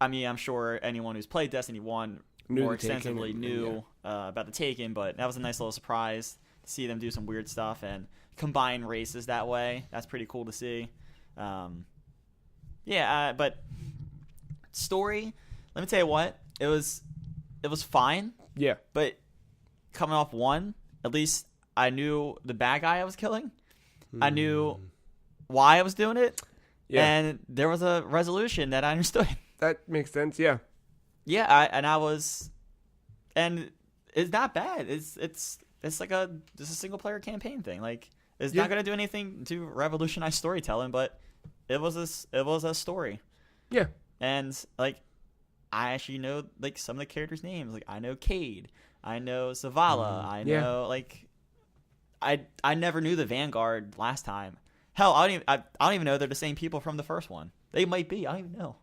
I mean, I'm sure anyone who's played Destiny 1 more extensively knew about the Taken, but that was a nice little surprise to see them do some weird stuff and combine races that way. That's pretty cool to see. But story, let me tell you what, it was fine. Yeah. But coming off 1, at least I knew the bad guy I was killing. I knew why I was doing it. Yeah. And there was a resolution that I understood. That makes sense, yeah. Yeah, and it's not bad. It's like just a single player campaign thing. Like, it's not gonna do anything to revolutionize storytelling, but it was a story. Yeah. And like, I actually know like some of the characters' names. Like, I know Cade, I know Zavala, I know like, I never knew the Vanguard last time. Hell, I don't even know they're the same people from the first one. They might be. I don't even know.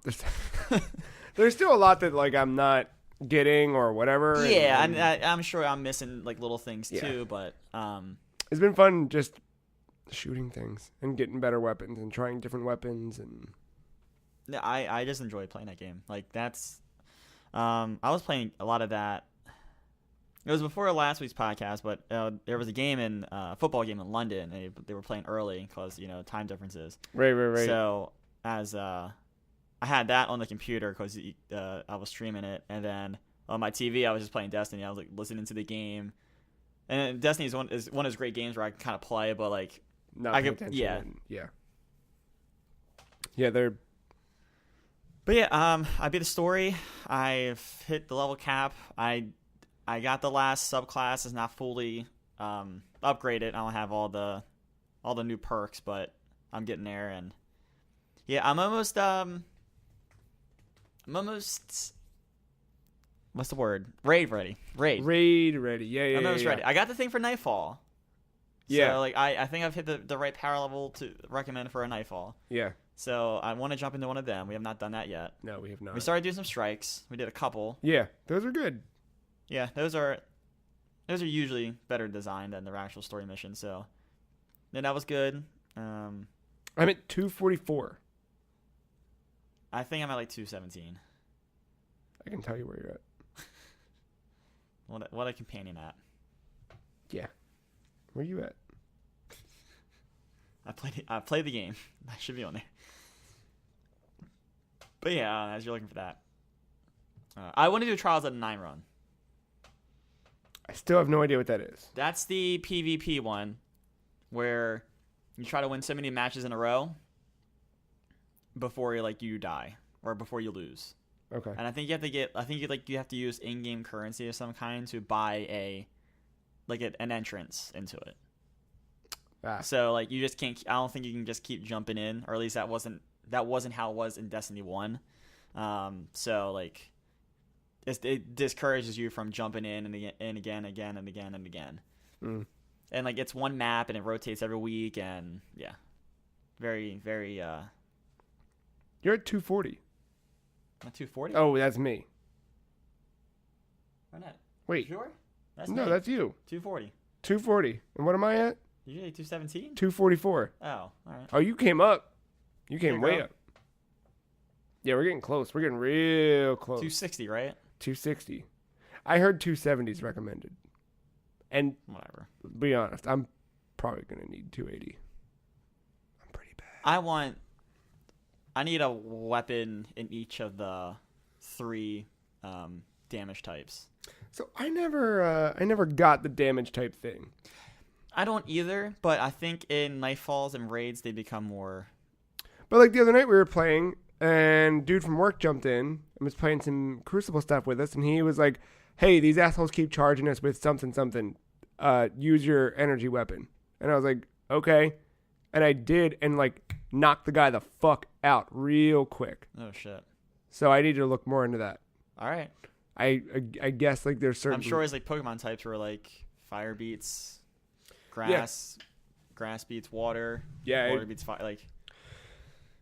There's still a lot that like I'm not getting or whatever. Yeah, and I'm sure I'm missing like little things too. But it's been fun just shooting things and getting better weapons and trying different weapons and. I just enjoy playing that game. Like that's, I was playing a lot of that. It was before last week's podcast, but there was a football game in London, and they were playing early because time differences. Right. So as I had that on the computer because I was streaming it, and then on my TV I was just playing Destiny. I was like listening to the game, and Destiny is one of those great games where I can kind of play, but like not paying attention. Yeah. They're. But yeah, I beat the story. I've hit the level cap. I got the last subclass. It's not fully upgraded. I don't have all the new perks, but I'm getting there. And yeah, I'm almost what's the word? Raid ready. Raid ready. Yeah. I'm almost ready. I got the thing for Nightfall. Yeah. So like I think I've hit the right power level to recommend for a Nightfall. Yeah. So I want to jump into one of them. We have not done that yet. No, we have not. We started doing some strikes. We did a couple. Yeah, those are good. Yeah, those are usually better designed than the actual story mission. So, yeah, that was good. I'm at 244. I think I'm at like 217. I can tell you where you're at. What a companion at. Yeah. Where you at? I played the game. I should be on there. But yeah, as you're looking for that, I want to do a Trials at 9 run. I still have no idea what that is. That's the PvP one, where you try to win so many matches in a row before you die or before you lose. Okay. And I think you have to use in-game currency of some kind to buy an entrance into it. So like you just can't. I don't think you can just keep jumping in, or at least that wasn't how it was in Destiny 1. So like it discourages you from jumping in and again. Mm. And like it's one map and it rotates every week, and yeah, very very. You're at 240. Not 240. Oh, that's me. Why not? Wait. Sure. That's No, me. that's you. 240. 240. And what am I at? You say 217? 244. Oh, all right. Oh, you came up. You came There you way go. up. Yeah, we're getting close. We're getting real close. 260, right? 260. I heard 270 is recommended. And Whatever. to be honest, I'm probably going to need 280. I'm pretty bad. I need a weapon in each of the 3 damage types. So I never got the damage type thing. I don't either, but I think in Nightfalls and Raids they become more. But like the other night we were playing, and dude from work jumped in and was playing some Crucible stuff with us, and he was like, "Hey, these assholes keep charging us with something. Use your energy weapon." And I was like, "Okay," and I did, and like knocked the guy the fuck out real quick. Oh shit. So I need to look more into that. All right. I guess like there's certain. I'm sure it's like Pokemon types where like fire beats grass, grass beats water, Yeah, water beats fire. Like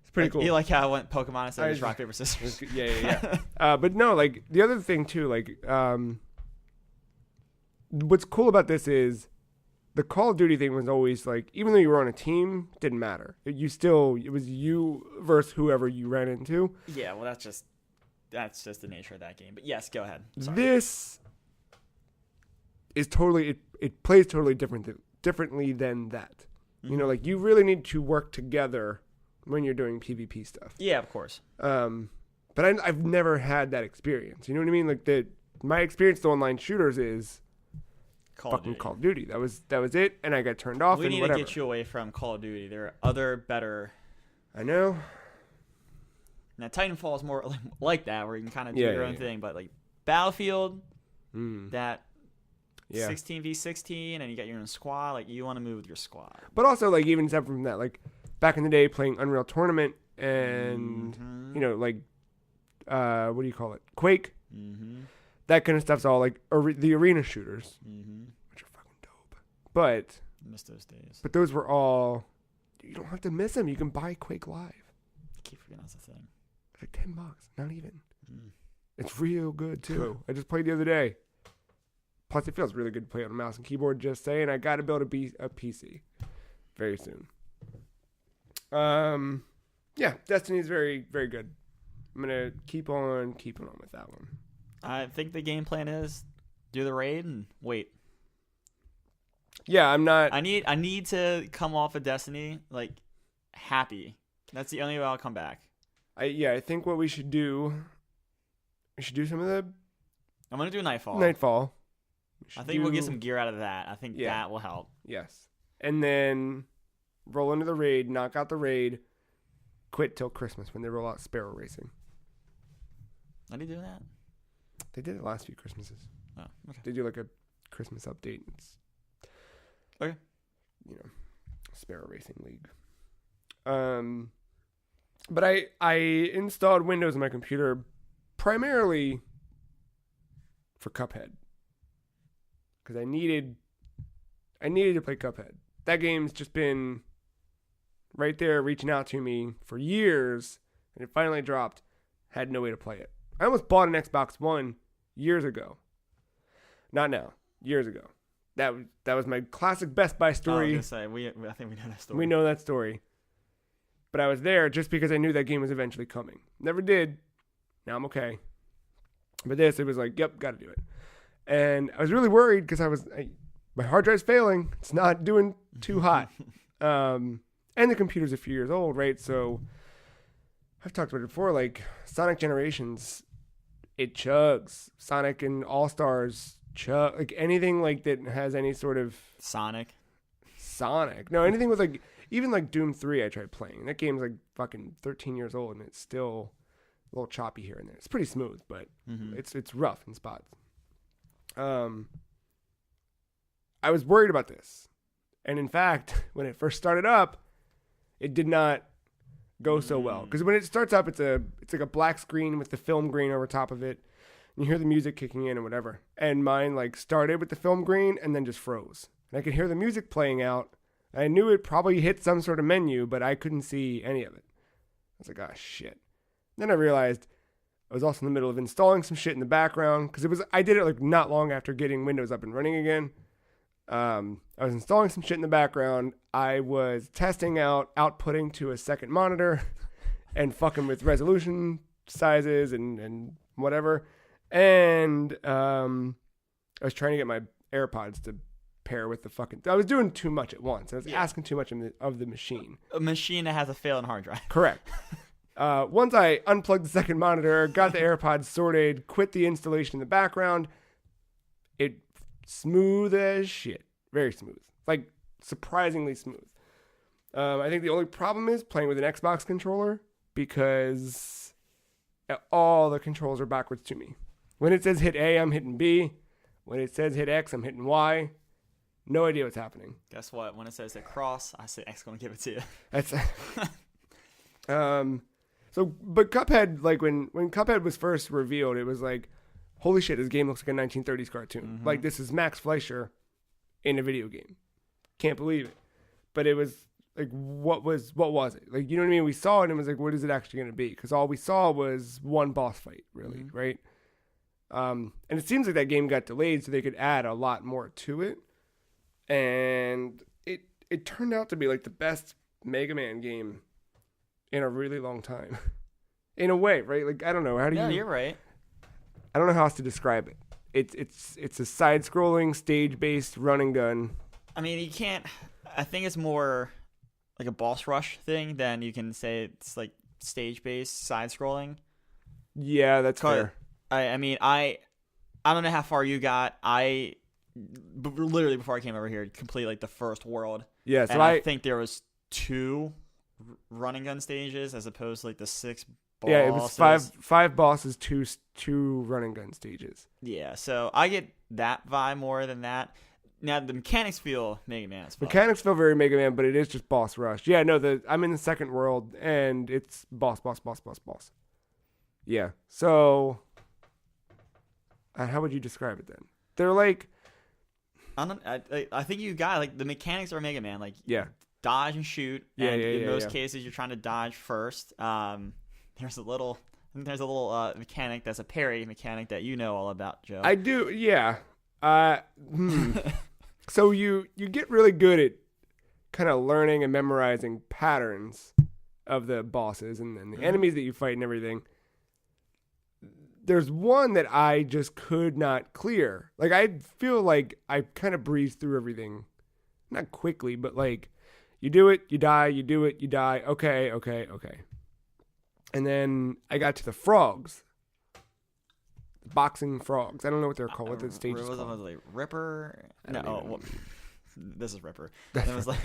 it's pretty like, cool. You like how I went Pokemon instead of just rock paper scissors. Yeah. But no, like the other thing too, like what's cool about this is the Call of Duty thing was always like, even though you were on a team, didn't matter. It was you versus whoever you ran into. Yeah, well that's just the nature of that game. But yes, go ahead. Sorry. This is totally it plays totally differently than that. Mm-hmm. You know, like you really need to work together when you're doing PvP stuff. Yeah, of course. But I've never had that experience. You know what I mean? Like my experience with online shooters is Call of Duty. That was it, and I got turned off. We and need whatever. to get you away from Call of Duty. There are other better. I know. Now Titanfall is more like that, where you can kind of do your own thing. But like Battlefield, that 16v16, and you got your own squad. Like you want to move with your squad. But also, like even separate from that, like back in the day, playing Unreal Tournament and you know, like what do you call it, Quake. That kind of stuff's all like the arena shooters, which are fucking dope. But I miss those days. But those were all. You don't have to miss them. You can buy Quake Live. I keep forgetting that's a thing. It's like $10, not even. It's real good too. I just played the other day. Plus, it feels really good to play on a mouse and keyboard. Just saying, I got to build a PC very soon. Yeah, Destiny's very, very good. I'm gonna keep on with that one. I think the game plan is do the raid and wait. Yeah, I'm not. I need to come off of Destiny like happy. That's the only way I'll come back. I think what we should do some of the. I'm gonna do Nightfall. I think we'll get some gear out of that. I think that will help. Yes, and then roll into the raid, knock out the raid, quit till Christmas when they roll out Sparrow Racing. Are they doing that? They did it last few Christmases. Oh, okay. They do like a Christmas update. It's okay. You know, Sparrow Racing League. But I installed Windows on my computer primarily for Cuphead because I needed to play Cuphead. That game's just been right there reaching out to me for years, and it finally dropped. Had no way to play it. I almost bought an Xbox One years ago. Not now. Years ago. That was my classic Best Buy story. I was gonna say I think we know that story. We know that story. But I was there just because I knew that game was eventually coming. Never did. Now I'm okay. But it was like, yep, got to do it. And I was really worried because my hard drive's failing. It's not doing too hot. And the computer's a few years old, right? So I've talked about it before. Like Sonic Generations, it chugs. Sonic and All Stars chug. Like anything like that has any sort of Sonic. No, anything with like. Even like Doom 3 I tried playing. That game's like fucking 13 years old and it's still a little choppy here and there. It's pretty smooth, but it's rough in spots. I was worried about this. And in fact, when it first started up, it did not go so well. Because when it starts up, it's like a black screen with the film green over top of it. And you hear the music kicking in and whatever. And mine like started with the film green and then just froze. and I could hear the music playing out. I knew it probably hit some sort of menu, but I couldn't see any of it. I was like, oh, shit. Then I realized I was also in the middle of installing some shit in the background because I did it like not long after getting Windows up and running again. I was installing some shit in the background. I was testing out outputting to a second monitor and fucking with resolution sizes and whatever. And I was trying to get my AirPods to pair with the fucking... I was doing too much at once. I was asking too much of the machine. A machine that has a failing hard drive. Correct. Once I unplugged the second monitor, got the AirPods sorted, quit the installation in the background, it smooth as shit. Very smooth. Like, surprisingly smooth. I think the only problem is playing with an Xbox controller because all the controls are backwards to me. When it says hit A, I'm hitting B. When it says hit X, I'm hitting Y. No idea what's happening. Guess what? When it says hit cross, I say X gonna give it to you. That's but Cuphead, like when Cuphead was first revealed, it was like, holy shit, this game looks like a 1930s cartoon. Like, this is Max Fleischer in a video game. Can't believe it. But it was like, what was it? Like, you know what I mean? We saw it and it was like, what is it actually going to be? Because all we saw was one boss fight, really, right? And it seems like that game got delayed so they could add a lot more to it. And it turned out to be like the best Mega Man game in a really long time. In a way, right? Like, I don't know. How do you... No, you're right. I don't know how else to describe it. It's a side-scrolling, stage-based run and gun. I mean, you can't... I think it's more like a boss rush thing than you can say it's like stage-based, side-scrolling. Yeah, that's fair. I mean, I don't know how far you got. Literally before I came over here, complete like the first world. Yeah, so and I think there was 2 running gun stages as opposed to like the 6 bosses. Yeah, it was five bosses, two running gun stages. Yeah, so I get that vibe more than that. Now the mechanics feel Mega Man as fuck. Mechanics feel very Mega Man, but it is just boss rush. Yeah, no, I'm in the second world and it's boss. Yeah, so how would you describe it then? They're like, I think you got like the mechanics are Mega Man, like dodge and shoot. Yeah, and yeah, in yeah, most yeah. cases, you're trying to dodge first. There's a little mechanic that's a parry mechanic that you know all about, Joe. I do, yeah. So you get really good at kind of learning and memorizing patterns of the bosses and the enemies that you fight and everything. There's one that I just could not clear. Like, I feel like I kind of breezed through everything. Not quickly, but like, you do it, you die, you do it, you die. Okay. And then I got to the frogs. The boxing frogs. I don't know what they're called. What the stage is called. Was it like Ripper? No, this is Ripper. That's it was like...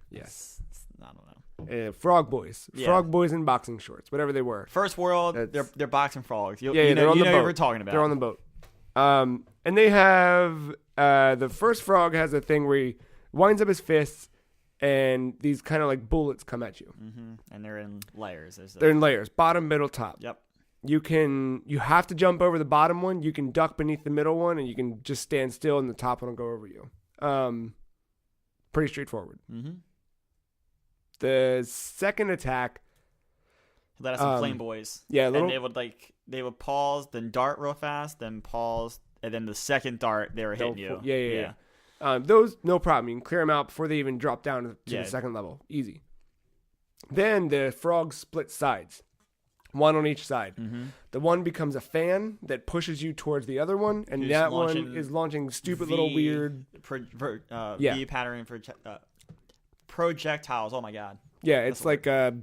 Yes. I don't know. Frog boys. Yeah. Frog boys in boxing shorts. Whatever they were. First world, they're boxing frogs. You they're know on the boat. what we're talking about. They're on the boat. And they have... the first frog has a thing where he winds up his fists and these kind of like bullets come at you. Mm-hmm. And they're in layers. They're in layers. Bottom, middle, top. Yep. You have to jump over the bottom one. You can duck beneath the middle one, and you can just stand still, and the top one will go over you. Pretty straightforward. Mm-hmm. The second attack... Let us some flame boys. Yeah, and they would pause, then dart real fast, then pause, and then the second dart, they were hitting you. Yeah. Those, no problem. You can clear them out before they even drop down to the second level. Easy. Then the frogs split sides. One on each side. Mm-hmm. The one becomes a fan that pushes you towards the other one, and that one is launching stupid little weird... V pattern for projectiles. Oh my god. Yeah, it's like... I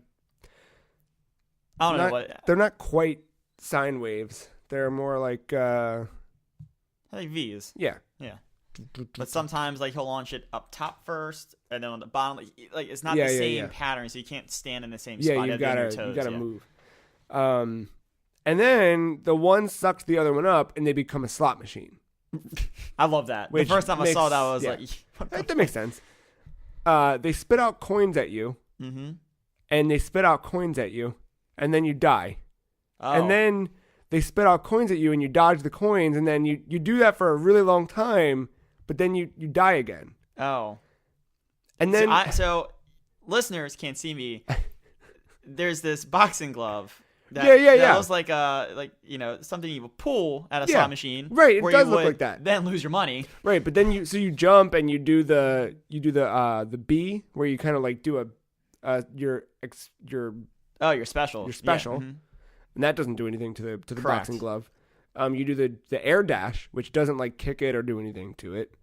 don't know what... They're not quite sine waves. They're more like... like V's. Yeah. But sometimes like he'll launch it up top first, and then on the bottom, like it's not the same pattern, so you can't stand in the same spot. Yeah, you gotta move. And then the one sucks the other one up, and they become a slot machine. I love that. The first time I saw that, I was like, that makes sense. They spit out coins at you, and they spit out coins at you, and then you die. Oh. And then they spit out coins at you, and you dodge the coins, and then you do that for a really long time, but then you die again. Oh. And then So listeners can't see me. There's this boxing glove. That was like something you would pull at a slot machine. Right, it where does you look would like that. Then lose your money. Right, but then you jump and you do the B where you kind of like do your special. Your special. Yeah, and that doesn't do anything to the Correct. boxing glove. You do the air dash, which doesn't like kick it or do anything to it.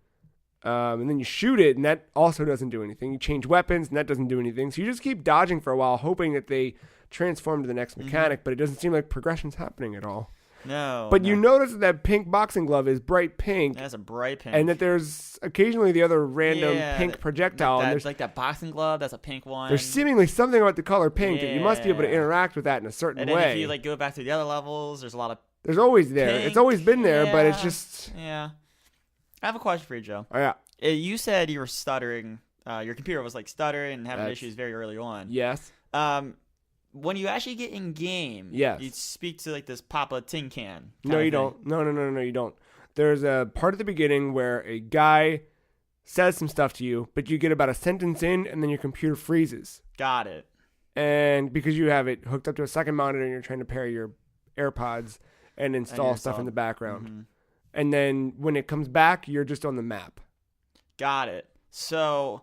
And then you shoot it, and that also doesn't do anything. You change weapons, and that doesn't do anything. So you just keep dodging for a while, hoping that they transform to the next mechanic, but it doesn't seem like progression's happening at all. No. But you notice that pink boxing glove is bright pink. That's a bright pink. And that there's occasionally the other random pink projectile. There's like that boxing glove, that's a pink one. There's seemingly something about the color pink that you must be able to interact with that in a certain and way. And then if you like go back to the other levels, there's a lot of There's always there. pink. It's always been there, but it's just... Yeah. I have a question for you, Joe. Oh, yeah. You said you were stuttering. Your computer was like stuttering and having issues very early on. Yes. When you actually get in game, yes, you speak to like this Papa Tin Can. No, you don't. No, you don't. There's a part at the beginning where a guy says some stuff to you, but you get about a sentence in, and then your computer freezes. Got it. And because you have it hooked up to a second monitor, and you're trying to pair your AirPods and install stuff in the background. Mm-hmm. And then when it comes back, you're just on the map. Got it. So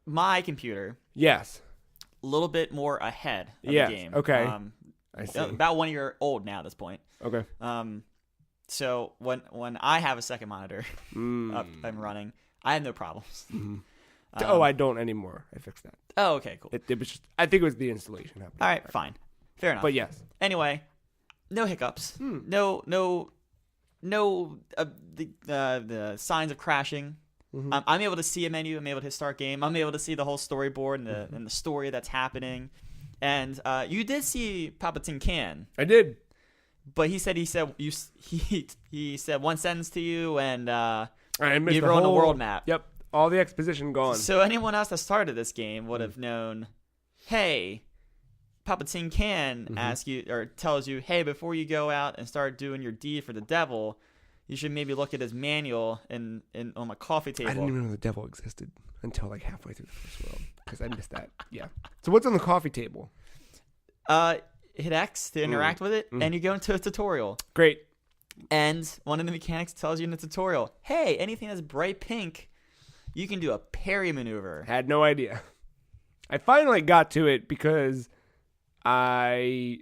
my computer. Yes. A little bit more ahead of the game. Okay. I see. About 1 year old now at this point. Okay. So when I have a second monitor up and running, I have no problems. Mm-hmm. I don't anymore. I fixed that. Oh, okay, cool. It was just, I think it was the installation happening. All right, fine. Fair enough. But yes. Anyway, no hiccups. No the signs of crashing. Mm-hmm. I'm able to see a menu. I'm able to hit start game. I'm able to see the whole storyboard and the story that's happening. And you did see Papa Tin Can. I did. But he said he said one sentence to you and I missed you ruined the world map. Yep. All the exposition gone. So anyone else that started this game would have known, hey, Papa Tin Can ask you or tells you, hey, before you go out and start doing your deed for the devil, you should maybe look at his manual on my coffee table. I didn't even know the devil existed until like halfway through the first world because I missed that. Yeah. So what's on the coffee table? Hit X to interact with it, and you go into a tutorial. Great. And one of the mechanics tells you in the tutorial, hey, anything that's bright pink, you can do a parry maneuver. Had no idea. I finally got to it because I...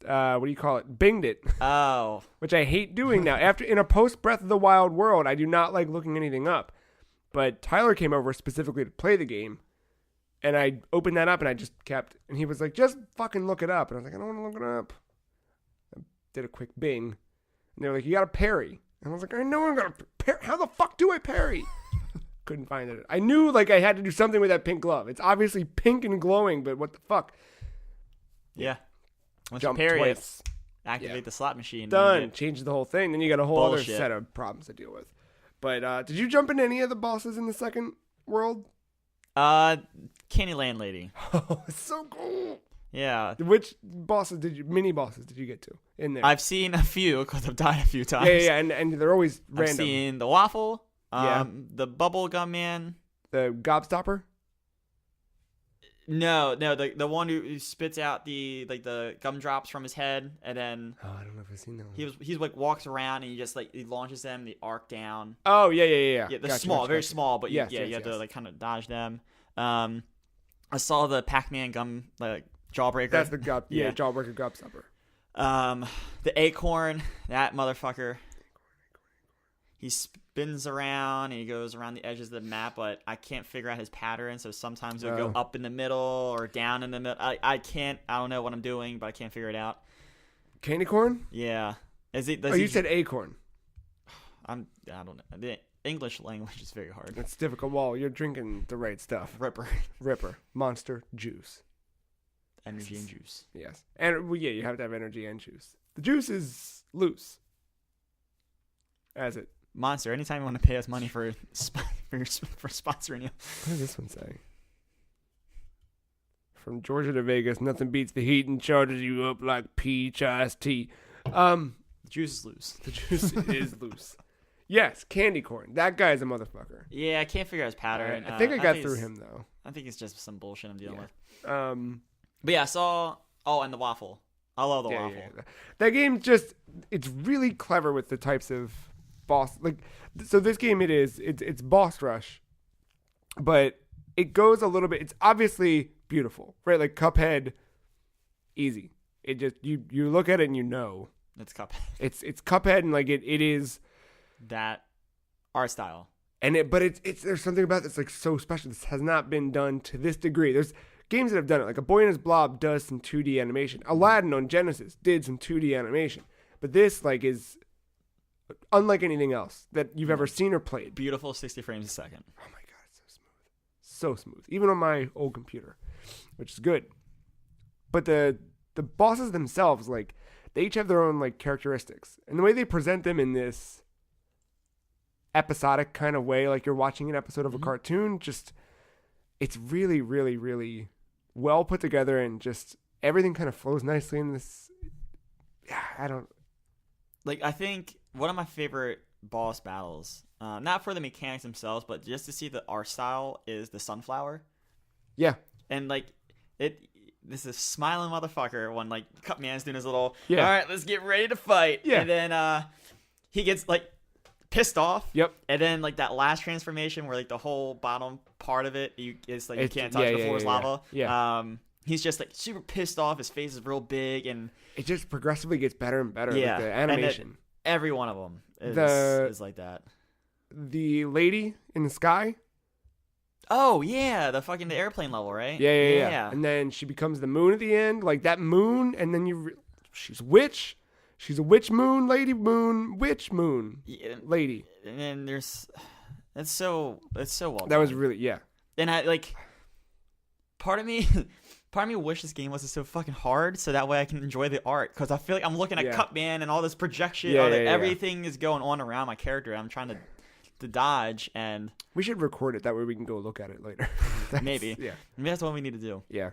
what do you call it? Binged it. Oh. Which I hate doing now. In a post Breath of the Wild world, I do not like looking anything up. But Tyler came over specifically to play the game. And I opened that up and I just kept... And he was like, just fucking look it up. And I was like, I don't want to look it up. I did a quick bing. And they were like, you got to parry. And I was like, I know I'm going to parry. How the fuck do I parry? Couldn't find it. I knew like I had to do something with that pink glove. It's obviously pink and glowing, but what the fuck? Yeah. Once Jump you parry twice. Activate the slot machine. Done. Change the whole thing. Then you got a whole other set of problems to deal with. But did you jump into any of the bosses in the second world? Candy Landlady. Oh, it's so cool. Yeah. Which mini bosses did you get to in there? I've seen a few because I've died a few times. Yeah, and they're always random. I've seen the Waffle, the Bubblegum Man. The Gobstopper? No, the one who spits out the gumdrops from his head, and then I don't know if I've seen that one. He's like walks around and he just like he launches them, the arc down. Oh yeah. Yeah, they're small, very small, but you have to like kind of dodge them. I saw the Pac-Man gum jawbreaker. That's the jawbreaker Gobstopper. The acorn, that motherfucker. He spins around and he goes around the edges of the map, but I can't figure out his pattern. So sometimes he'll go up in the middle or down in the middle. I don't know what I'm doing, but I can't figure it out. Candy corn? Yeah. You said acorn. I don't know. The English language is very hard. It's difficult. Well, you're drinking the right stuff. Ripper. Monster juice. Energy and juice. Yes. And you have to have energy and juice. The juice is loose. As it. Monster, anytime you want to pay us money for sponsoring you. What does this one say? From Georgia to Vegas, nothing beats the heat and charges you up like peach iced tea. The juice is loose. The juice is loose. Yes, Candy Corn. That guy's a motherfucker. Yeah, I can't figure out his pattern. I think I got through him though. I think it's just some bullshit I'm dealing with. But yeah, I saw. Oh, and the waffle. I love the waffle. Yeah. That game it's really clever with the types of boss. Like, so this game it's boss rush, but it goes a little bit. It's obviously beautiful, right? Like Cuphead, easy. It just you look at it and you know it's Cuphead. It's Cuphead, and like it is that art style. And there's something about this like so special. This has not been done to this degree. There's games that have done it. Like A Boy and His Blob does some 2D animation. Aladdin on Genesis did some 2D animation. But this like is unlike anything else that you've ever seen or played. Beautiful 60 frames a second. Oh my god, it's so smooth. So smooth. Even on my old computer, which is good. But the bosses themselves, like, they each have their own like characteristics. And the way they present them in this episodic kind of way, like you're watching an episode of a cartoon, just it's really, really, really well put together, and just everything kind of flows nicely in this. I think one of my favorite boss battles, not for the mechanics themselves, but just to see the art style, is the sunflower. Yeah. And like this is smiling motherfucker when like Cupman's doing his little, all right, let's get ready to fight. Yeah. And then he gets like pissed off. Yep. And then like that last transformation where like the whole bottom part of it, it's like you can't touch the floor is lava. Yeah. He's just like super pissed off. His face is real big, and it just progressively gets better and better. Yeah. With the animation. Every one of them is like that. The lady in the sky. Oh yeah, the airplane level, right? Yeah. And then she becomes the moon at the end, like that moon, and then she's witch. She's a witch moon, lady moon, witch moon, lady. And then it's so well done. That was really And I like part of me wish this game wasn't so fucking hard, so that way I can enjoy the art, because I feel like I'm looking at Cupman and all this projection, everything is going on around my character. I'm trying to dodge, and we should record it, that way we can go look at it later. Maybe that's what we need to do. Yeah.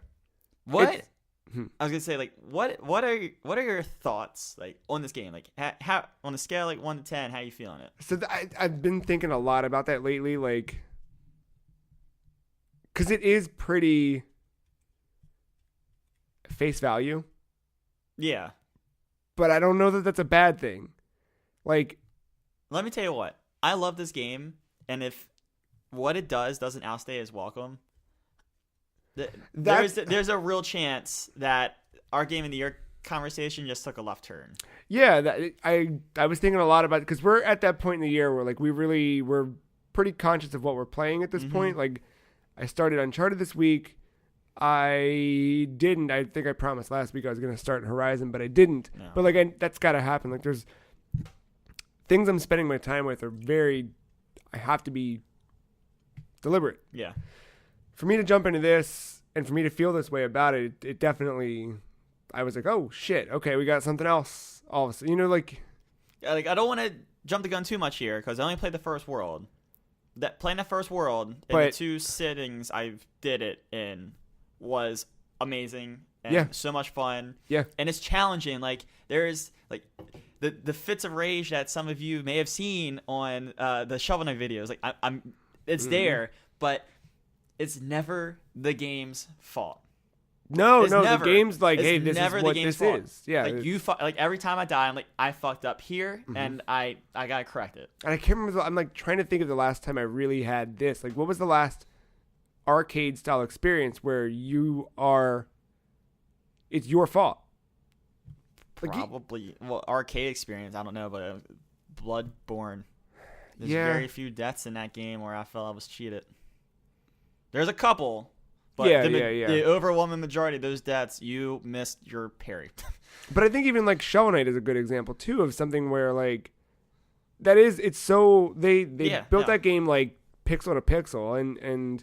I was gonna say, like, what are your thoughts like on this game? Like, how on a scale like 1 to 10, how you feeling it? So I've been thinking a lot about that lately, like, because it is pretty face value. Yeah. But I don't know that that's a bad thing. Like, let me tell you what, I love this game, and if what it doesn't outstay its welcome, there's a real chance that our game of the year conversation just took a left turn. Yeah, I was thinking a lot about it, because we're at that point in the year where like we're pretty conscious of what we're playing at this point. Like, I started Uncharted this week. I think I promised last week I was going to start Horizon, but I didn't. No. But like that's got to happen. Like, there's things I'm spending my time with I have to be deliberate. Yeah. For me to jump into this and for me to feel this way about it, it definitely, I was like, oh shit, okay, we got something else. All of a sudden, like I don't want to jump the gun too much here, because I only played the first world. Playing the first world in the 2 sittings I did it in was amazing and so much fun. Yeah. And it's challenging. Like, there's like the fits of rage that some of you may have seen on the Shovel Knight videos. Like, it's there, but it's never the game's fault. No, the game's like, hey, this is what this is. Yeah. Like, like every time I die, I'm like, I fucked up here, and I gotta correct it. And I can't remember. I'm like trying to think of the last time I really had this. Like, what was the last arcade style experience where it's your fault? Probably, arcade experience, I don't know, but Bloodborne. There's very few deaths in that game where I felt I was cheated. There's a couple, but the overwhelming majority of those deaths, you missed your parry. But I think even like Shovel Knight is a good example too of something where like they built that game like pixel to pixel, and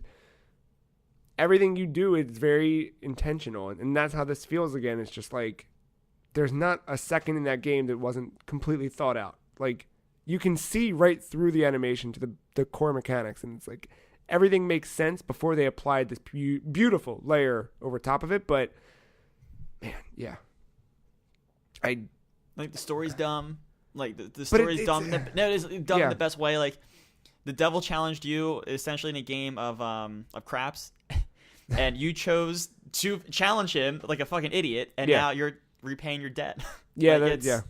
everything you do is very intentional, and that's how this feels again. It's just like there's not a second in that game that wasn't completely thought out. Like, you can see right through the animation to the core mechanics, and it's like everything makes sense before they applied this beautiful layer over top of it. But man, I like the story's dumb. Like the story's dumb. No, it's dumb in Yeah. the best way. Like the devil challenged you essentially in a game of craps, and you chose to challenge him like a fucking idiot, and now you're repaying your debt. Yeah, Like, yeah.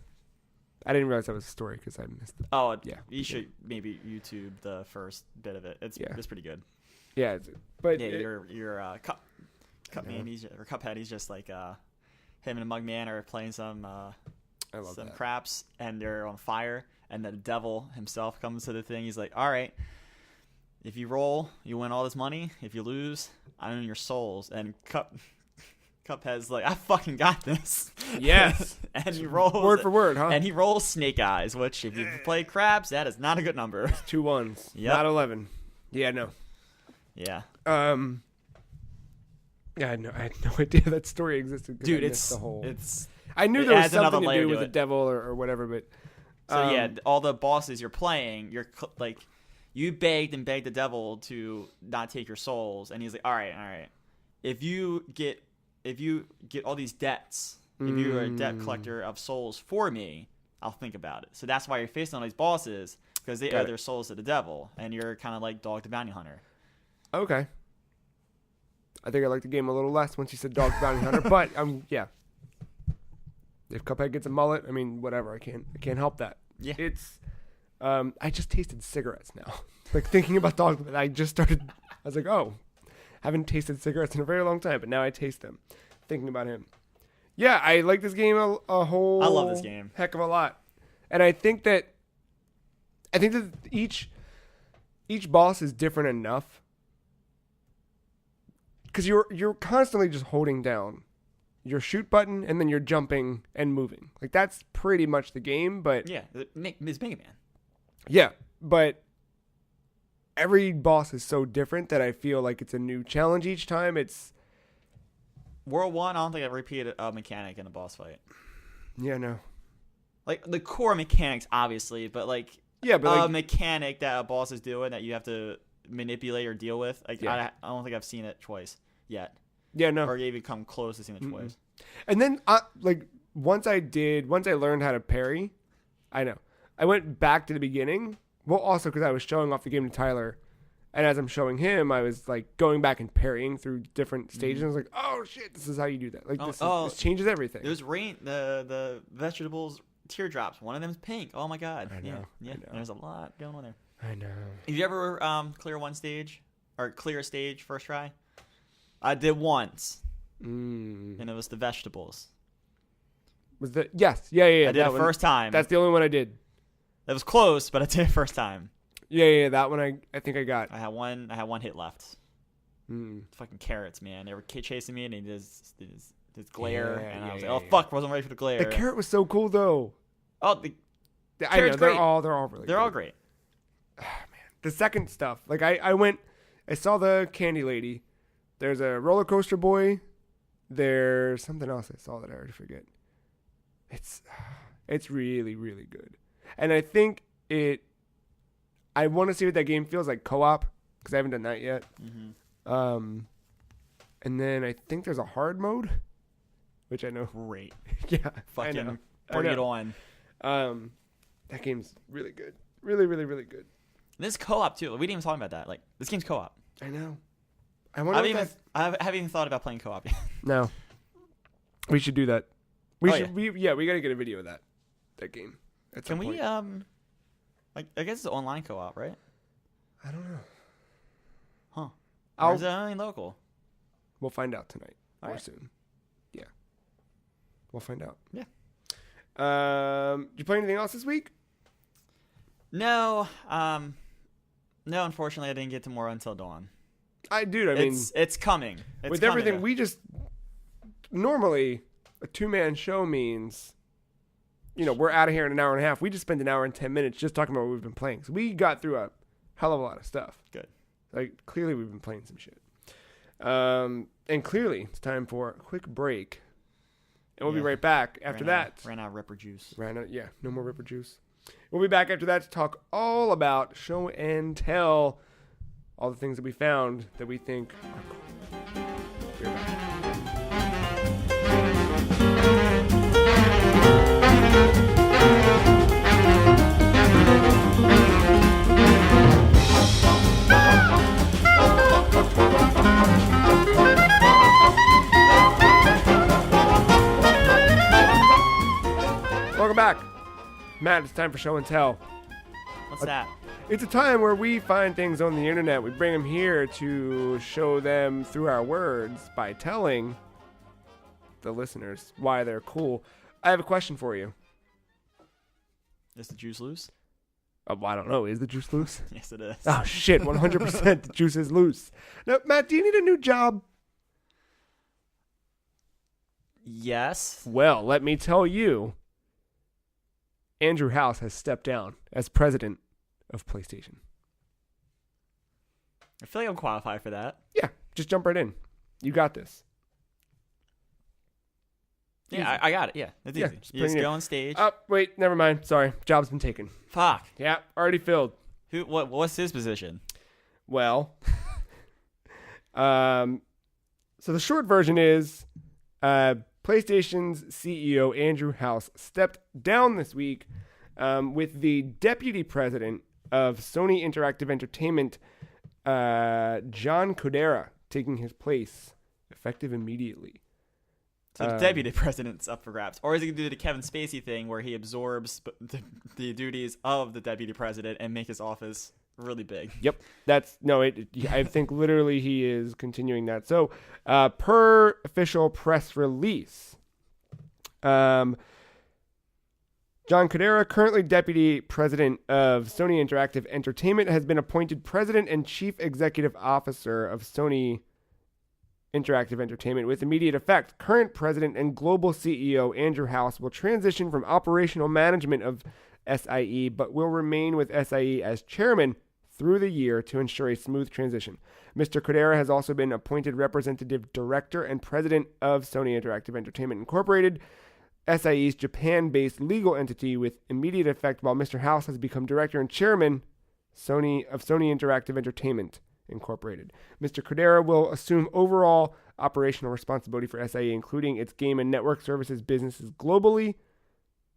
I didn't realize that was a story because I missed it. Oh, yeah. You should maybe YouTube the first bit of it. It's pretty good. Yeah, but your Cupman, Cuphead. He's just like him and a Mugman are playing some craps, and they're on fire, and the devil himself comes to the thing. He's like, all right, if you roll, you win all this money. If you lose, I own your souls. And Cuphead's like, I fucking got this. Yes. And he rolls word for word, huh? And he rolls snake eyes, which if you play craps, that is not a good number. 2 1s, Yep. not 11. Yeah, no. Yeah. Yeah, I had no idea that story existed. Dude, I knew there was adds another something to layer do to with the it. devil or whatever, but So yeah, all the bosses you're playing, you're like, you begged the devil to not take your souls, and he's like, all right, if you get all these debts, if you're a debt collector of souls for me, I'll think about it. So that's why you're facing all these bosses, because they owe their souls to the devil, and you're kind of like Dog the Bounty Hunter. Okay. I think I like the game a little less once you said Dog the Bounty Hunter, but yeah. If Cuphead gets a mullet, I mean, whatever. I can't help that. Yeah. It's I just tasted cigarettes now. Like thinking about Dog, I just started. I was like, oh, haven't tasted cigarettes in a very long time, but now I taste them. Thinking about him. Yeah, I like this game a whole. I love this game. Heck of a lot, and I think that each boss is different enough because you're constantly just holding down your shoot button and then you're jumping and moving. Like that's pretty much the game, but yeah, it's Mega Man. Yeah, but every boss is so different that I feel like it's a new challenge each time. It's World 1, I don't think I repeated a mechanic in a boss fight. Yeah, no. Like the core mechanics, obviously, but like a mechanic that a boss is doing that you have to manipulate or deal with. Like I don't think I've seen it twice yet. Yeah, no. Or even come close to seeing it twice. And then once I learned how to parry, I went back to the beginning. Well, also because I was showing off the game to Tyler, and as I'm showing him, I was like going back and parrying through different stages. I was like, "Oh shit, this is how you do that!" Like this changes everything. There's the vegetables teardrops. One of them's pink. Oh my god! I know. Yeah. I know. There's a lot going on there. I know. Have you ever clear one stage or clear a stage first try? I did once, and it was the vegetables. Was that yes? Yeah. I did it first time. That's the only one I did. It was close, but I did it first time. Yeah. That one I think I got. I had one hit left. Fucking carrots, man. They were chasing me, and he does this glare, and I was like, "Oh fuck, wasn't ready for the glare." The carrot was so cool, though. Oh, the I know they're great. all really. They're all great. Oh, man, the second stuff, like I saw the candy lady. There's a roller coaster boy. There's something else I saw that I already forget. It's really, really good. And I think I want to see what that game feels like co-op because I haven't done that yet. And then I think there's a hard mode, which I know. Great. Yeah. Fucking bring it on. That game's really good. Really, really, really good. And this co-op too. We didn't even talk about that. Like this game's co-op. I know. I haven't even thought about playing co-op yet. No. We should do that. We should. Yeah. We gotta get a video of that game. Can we? Like I guess it's online co-op, right? I don't know. Huh? Or is it only local? We'll find out tonight or right. soon. Yeah. We'll find out. Yeah. Did you play anything else this week? No. No. Unfortunately, I didn't get to more Until Dawn. I mean, it's coming. With everything, we just normally a 2-man show means, we're out of here in an hour and a half. We just spend an hour and 10 minutes just talking about what we've been playing. So we got through a hell of a lot of stuff. Good. Like clearly we've been playing some shit. And clearly it's time for a quick break. And we'll be right back after that. Ran out of Ripper juice. No more Ripper juice. We'll be back after that to talk all about show and tell. All the things that we found that we think are cool. Be right back. Matt, it's time for show and tell. What's that? It's a time where we find things on the internet. We bring them here to show them through our words by telling the listeners why they're cool. I have a question for you. Is the juice loose? Well, I don't know. Is the juice loose? Yes, it is. Oh, shit. 100% the juice is loose. Now, Matt, do you need a new job? Yes. Well, let me tell you. Andrew House has stepped down as president of PlayStation. I feel like I'm qualified for that. Yeah, just jump right in. You got this. Yeah, I got it. Yeah, it's Yeah, easy. just You just bring it go in. on stage. Oh, wait, never mind. Sorry, job's been taken. Fuck. Yeah, already filled. What's his position? Well, so the short version is PlayStation's CEO Andrew House stepped down this week with the deputy president of Sony Interactive Entertainment, John Codera, taking his place effective immediately. So the deputy president's up for grabs. Or is he going to do the Kevin Spacey thing where he absorbs the duties of the deputy president and make his office really big? Yep. I think literally he is continuing that. So per official press release, John Codera, currently deputy president of Sony Interactive Entertainment, has been appointed president and chief executive officer of Sony Interactive Entertainment with immediate effect. Current president and global CEO Andrew House will transition from operational management of SIE, but will remain with SIE as chairman through the year to ensure a smooth transition. Mr. Codera has also been appointed representative director and president of Sony Interactive Entertainment Incorporated, SIE's Japan-based legal entity, with immediate effect, while Mr. House has become director and chairman of Sony Interactive Entertainment Incorporated. Mr. Codera will assume overall operational responsibility for SIE, including its game and network services businesses globally,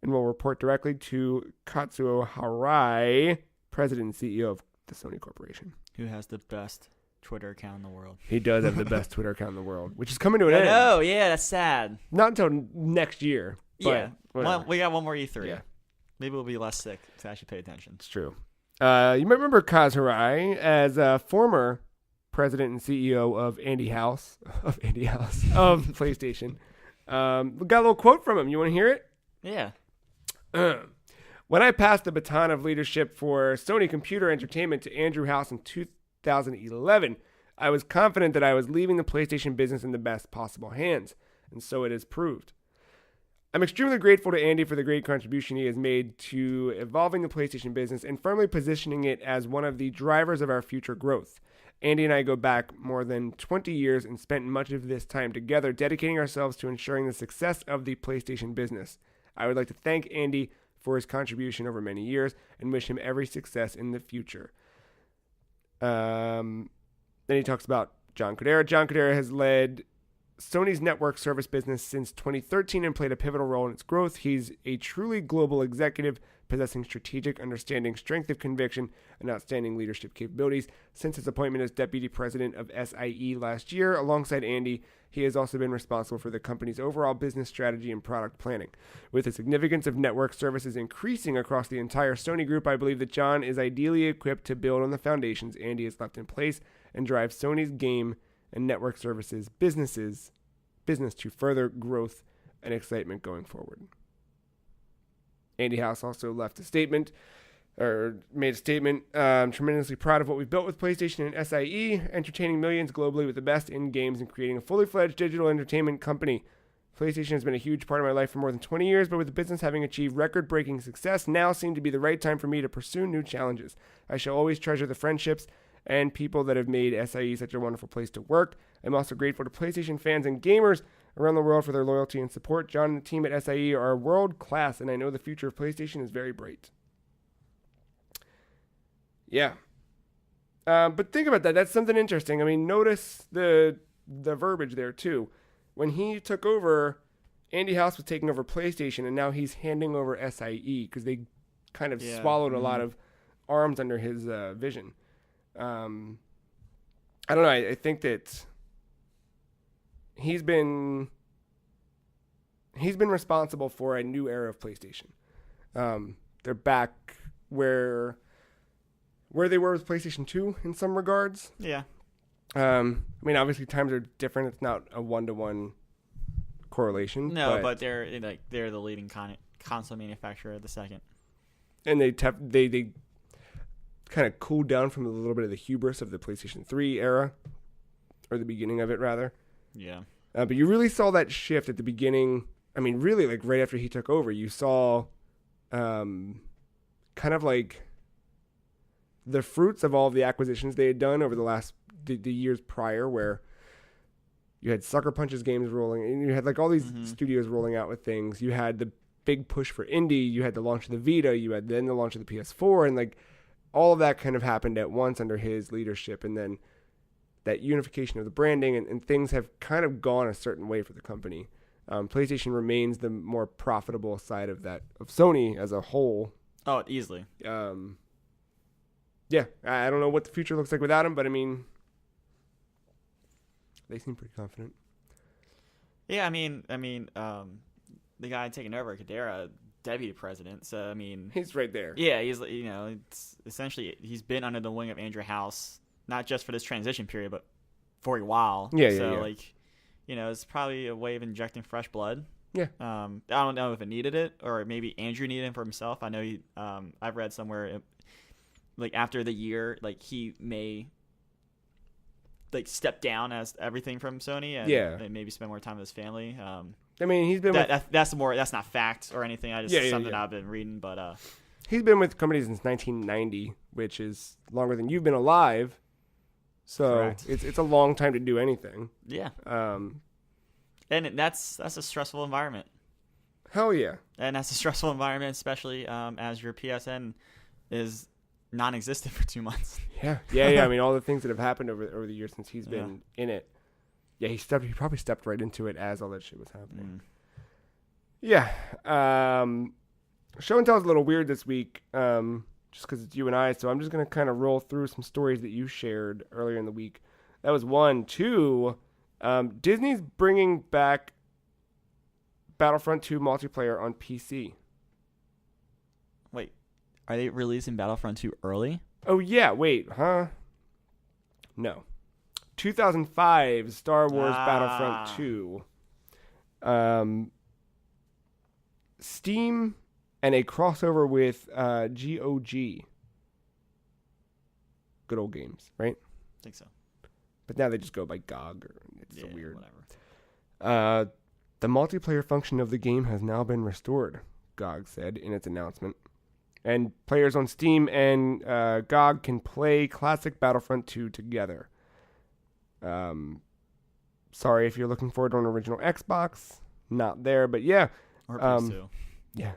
and will report directly to Katsuo Harai, president and CEO of the Sony Corporation. Who has the best Twitter account in the world? He does have the best Twitter account in the world, which is coming to an end. Oh, yeah, that's sad. Not until next year. Yeah. Well, We got one more E3. Yeah. Maybe we'll be less sick to actually pay attention. It's true. You might remember Kaz Hirai as a former president and CEO of of PlayStation. We got a little quote from him. You want to hear it? Yeah. When I passed the baton of leadership for Sony Computer Entertainment to Andrew House in 2011, I was confident that I was leaving the PlayStation business in the best possible hands, and so it has proved. I'm extremely grateful to Andy for the great contribution he has made to evolving the PlayStation business and firmly positioning it as one of the drivers of our future growth. Andy and I go back more than 20 years and spent much of this time together dedicating ourselves to ensuring the success of the PlayStation business. I would like to thank Andy for his contribution over many years and wish him every success in the future. Then he talks about John Codera. John Codera has led Sony's network service business since 2013 and played a pivotal role in its growth. He's a truly global executive, possessing strategic understanding, strength of conviction, and outstanding leadership capabilities. Since his appointment as deputy president of SIE last year, alongside Andy, he has also been responsible for the company's overall business strategy and product planning. With the significance of network services increasing across the entire Sony group, I believe that John is ideally equipped to build on the foundations Andy has left in place and drive Sony's game and network services business to further growth and excitement going forward. Andy House also made a statement. Tremendously proud of what we've built with PlayStation and SIE, entertaining millions globally with the best in games and creating a fully fledged digital entertainment company. PlayStation has been a huge part of my life for more than 20 years, but with the business having achieved record-breaking success, now seemed to be the right time for me to pursue new challenges. I shall always treasure the friendships and people that have made SIE such a wonderful place to work. I'm also grateful to PlayStation fans and gamers around the world for their loyalty and support. John and the team at SIE are world-class, and I know the future of PlayStation is very bright. Yeah. But think about that. That's something interesting. I mean, notice the verbiage there, too. When he took over, Andy House was taking over PlayStation, and now he's handing over SIE because they kind of swallowed a lot of arms under his vision. I don't know. I think that he's been responsible for a new era of PlayStation. they're back where they were with PlayStation 2 in some regards. Yeah. I mean, obviously times are different. It's not a 1-to-1 correlation. No, but they're the leading console manufacturer, the second. And they kind of cooled down from a little bit of the hubris of the PlayStation 3 era, or the beginning of it rather. Yeah. But you really saw that shift at the beginning. I mean, really, like right after he took over, you saw kind of like the fruits of all of the acquisitions they had done over the years prior, where you had Sucker Punch's games rolling, and you had like all these studios rolling out with things. You had the big push for indie. You had the launch of the Vita. You had then the launch of the PS4, and like all of that kind of happened at once under his leadership, and then that unification of the branding and things have kind of gone a certain way for the company. PlayStation remains the more profitable side of Sony as a whole. Oh, easily. Yeah, I don't know what the future looks like without him, but I mean, they seem pretty confident. Yeah, I mean, the guy taking over, Kadera, deputy president. So I mean, he's right there. Yeah, he's it's essentially he's been under the wing of Andrew House, not just for this transition period, but for a while. So like, it's probably a way of injecting fresh blood. Yeah. I don't know if it needed it, or maybe Andrew needed it for himself. I know I've read somewhere, like after the year, like he may like step down as everything from Sony and maybe spend more time with his family. I mean, he's been that's not fact or anything. Something I've been reading, but he's been with companies since 1990, which is longer than you've been alive. So correct. It's a long time to do anything. Yeah. And that's a stressful environment. Hell yeah. And that's a stressful environment, especially as your PSN is non-existent for 2 months. Yeah. I mean, all the things that have happened over the years since he's been in it. Yeah, he probably stepped right into it as all that shit was happening. Yeah. Show and tell is a little weird this week, just because it's you and I. So I'm just gonna kind of roll through some stories that you shared earlier in the week. That was 1. 2. Disney's bringing back Battlefront 2 multiplayer on PC. Wait, are they releasing Battlefront 2 early? Oh yeah, wait, huh? No. 2005 Star Wars Battlefront 2. Steam and a crossover with GOG. Good old games, right? I think so. But now they just go by GOG. It's so weird. Whatever. The multiplayer function of the game has now been restored, GOG said in its announcement. And players on Steam and GOG can play classic Battlefront 2 together. Sorry if you're looking for it on original Xbox. Not there, but yeah. Or PS2. Yeah.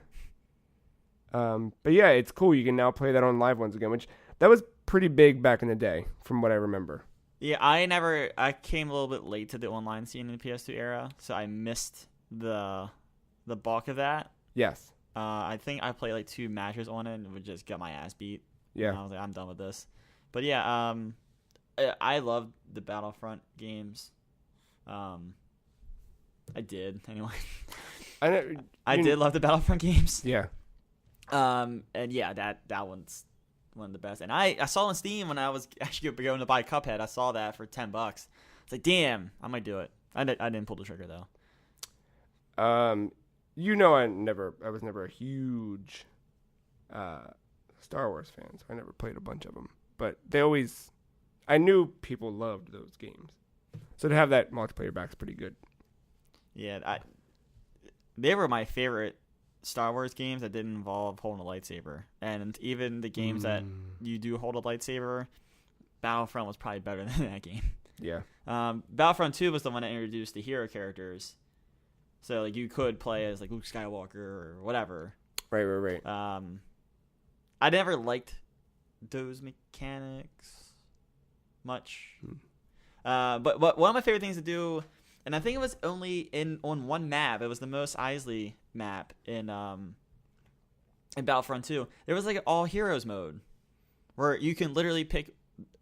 But yeah, it's cool. You can now play that on live ones again, which that was pretty big back in the day, from what I remember. Yeah, I came a little bit late to the online scene in the PS2 era, so I missed the bulk of that. Yes. I think I played like 2 matches on it and would just get my ass beat. Yeah. And I was like, I'm done with this. But yeah, I love the Battlefront games. I did anyway. I did love the Battlefront games. Yeah. And yeah, that one's one of the best. And I saw it on Steam when I was actually going to buy Cuphead. I saw that for $10. It's like, damn, I might do it. I didn't pull the trigger though. I was never a huge Star Wars fan, so I never played a bunch of them. But I knew people loved those games. So to have that multiplayer back is pretty good. Yeah, they were my favorite Star Wars games that didn't involve holding a lightsaber. And even the games that you do hold a lightsaber, Battlefront was probably better than that game. Yeah. Battlefront 2 was the one that introduced the hero characters. So like you could play as like Luke Skywalker or whatever. Right. I never liked those mechanics much. But one of my favorite things to do, and I think it was only on one map. It was the Mos Eisley map in Battlefront 2. There was like an all heroes mode where you can literally pick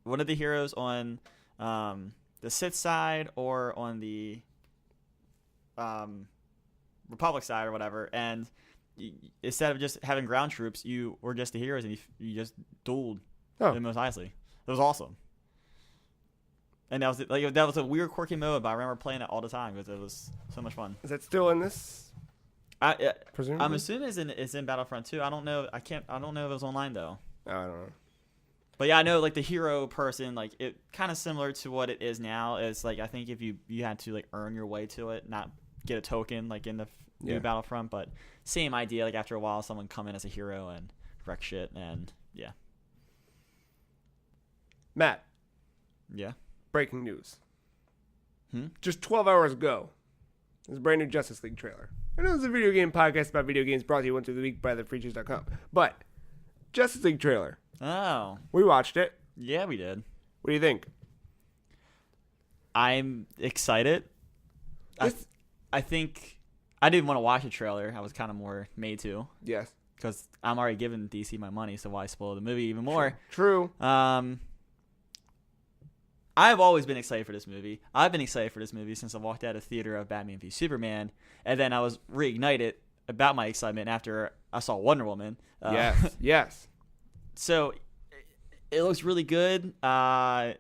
one of the heroes on the Sith side or on the Republic side or whatever, and instead of just having ground troops, you were just the heroes and you just dueled Oh. Mos Eisley. It was awesome. And that was a weird, quirky mode, but I remember playing it all the time because it was so much fun. Is that still in this? Presumably? I'm assuming it's in Battlefront 2. I don't know. I don't know if it was online though. I don't know. But yeah, I know like the hero person, like it kind of similar to what it is now. It's like I think if you had to like earn your way to it, not get a token like in the new Battlefront, but same idea. Like after a while, someone come in as a hero and wreck shit, and yeah. Matt. Yeah. Breaking news. Just 12 hours ago, there's a brand new Justice League trailer. I know this is a video game podcast about video games brought to you once a week by thefreecheese.com. But, Justice League trailer. Oh. We watched it. Yeah, we did. What do you think? I'm excited. I think I didn't want to watch the trailer. I was kind of more made to. Yes. Because I'm already giving DC my money, so why spoil the movie even more? True. I've always been excited for this movie. I've been excited for this movie since I walked out of the theater of Batman v Superman, and then I was reignited about my excitement after I saw Wonder Woman. Yes. So it looks really good. I'm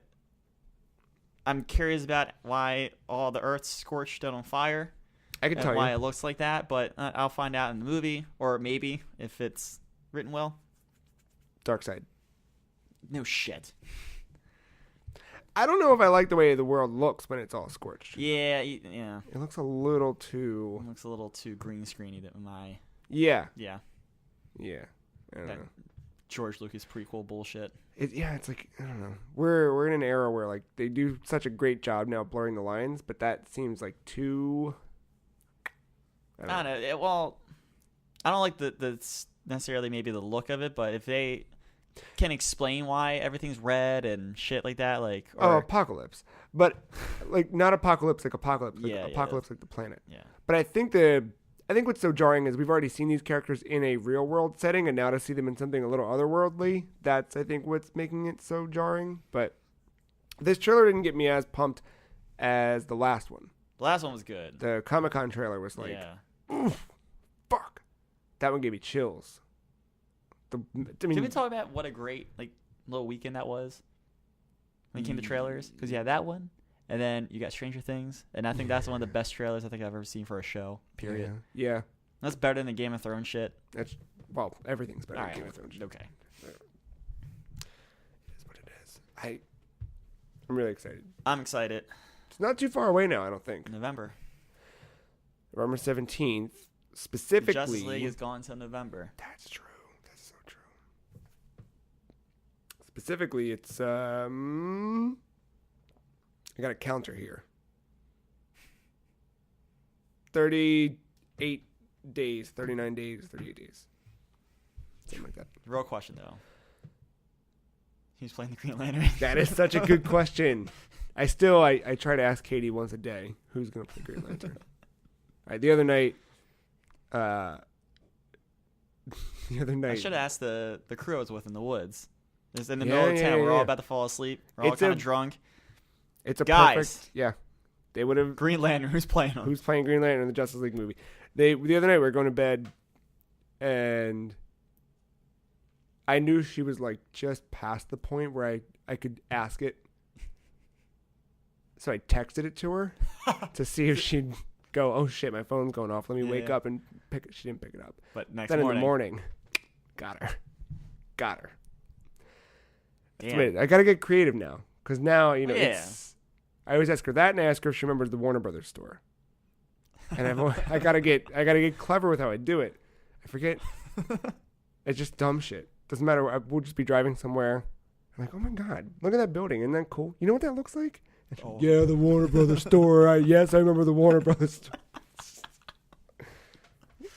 curious about why all the Earth's scorched out on fire. I can tell you why it looks like that, but I'll find out in the movie, or maybe if it's written well. Dark Side. No shit. I don't know if I like the way the world looks when it's all scorched. Yeah. It looks a little too... It looks a little too green screeny to my... Yeah. Yeah. Yeah. I don't know. George Lucas prequel bullshit. It's like, I don't know. We're in an era where like they do such a great job now blurring the lines, but that seems like too... I don't know. Well, I don't like the necessarily maybe the look of it, but if they can explain why everything's red and shit like that, like apocalypse, but like not apocalypse like apocalypse, like apocalypse like the planet. Yeah. But I think what's so jarring is we've already seen these characters in a real world setting, and now to see them in something a little otherworldly, that's I think what's making it so jarring. But this trailer didn't get me as pumped as the last one. The last one was good. The Comic-Con trailer was like, oof, fuck. That one gave me chills. Did we talk about what a great like little weekend that was when it came to trailers? Because you had that one, and then you got Stranger Things, and I think that's one of the best trailers I think I've ever seen for a show. Period. Yeah. That's better than the Game of Thrones shit. Everything's better than Game of Thrones shit. Okay. It is what it is. I'm really excited. I'm excited. It's not too far away now, I don't think. November 17th, specifically. Justice League is gone till November. That's true. That's so true. Specifically, it's I got a counter here. 38 days, 39 days, 38 days. Something like that. Real question though. Who's playing the Green Lantern? That is such a good question. I try to ask Katie once a day who's going to play Green Lantern. All right, the other night, I should have asked the crew I was with in the woods. It's in the middle of town. We're all about to fall asleep. We're all kind of drunk. It's a guys. Perfect, yeah. They would have Green Lantern. Who's playing him? Who's playing Green Lantern in the Justice League movie? The other night we were going to bed, and I knew she was like just past the point where I could ask it. So I texted it to her to see if she'd go, oh shit, my phone's going off. Let me wake up and pick it. She didn't pick it up. But in the morning, got her. Damn. I got to get creative now. Because now, it's... I always ask her that, and I ask her if she remembers the Warner Brothers store. And I gotta get clever with how I do it. I forget. It's just dumb shit. Doesn't matter. We'll just be driving somewhere. I'm like, oh my god, look at that building. Isn't that cool? You know what that looks like? Yeah, the Warner Brothers store. Yes, I remember the Warner Brothers store.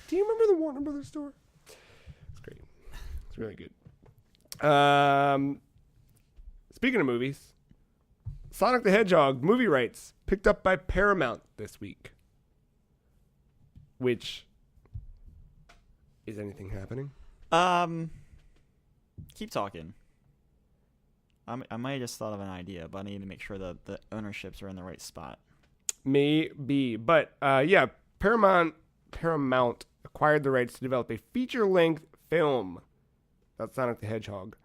Do you remember the Warner Brothers store? It's great. It's really good. Speaking of movies, Sonic the Hedgehog movie rights picked up by Paramount this week. Which, is anything happening? Keep talking. I might have just thought of an idea, but I need to make sure that the ownerships are in the right spot. Maybe, but yeah, Paramount acquired the rights to develop a feature-length film about Sonic the Hedgehog.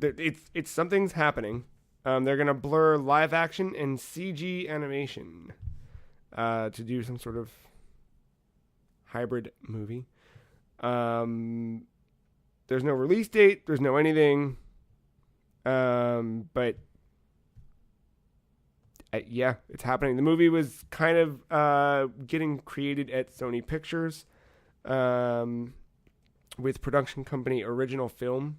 It's something's happening. They're gonna blur live action and CG animation to do some sort of hybrid movie. There's no release date. There's no anything. But yeah, it's happening. The movie was kind of getting created at Sony Pictures with production company Original Film.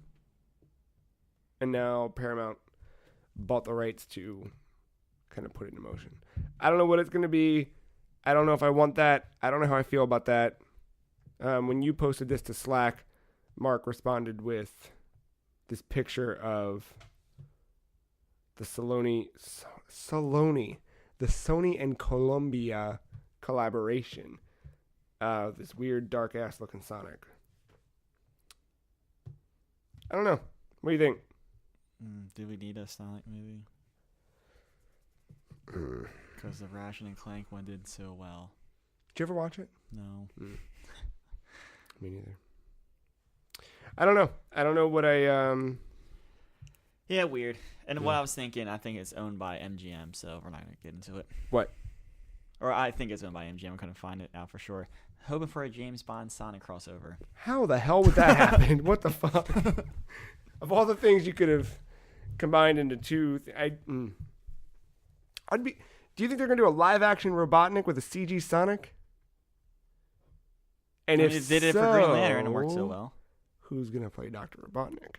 And now Paramount bought the rights to kind of put it in motion. I don't know what it's going to be. I don't know if I want that. I don't know how I feel about that. When you posted this to Slack, Mark responded with this picture of the Sony and Columbia collaboration. This weird dark ass looking Sonic. I don't know. What do you think? Do we need a Sonic movie? Because the Ratchet and Clank one did so well. Did you ever watch it? No. Me neither. I don't know. I don't know what I Yeah, weird. And what I was thinking, I think it's owned by MGM, so we're not going to get into it. What? Or I think it's owned by MGM. I'm going to find it out for sure. Hoping for a James Bond Sonic crossover. How the hell would that happen? What the fuck? Of all the things you could have combined into two, I'd be. Do you think they're going to do a live action Robotnik with a CG Sonic? And if they did it for Green Lantern and it worked so well. Who's going to play Dr. Robotnik?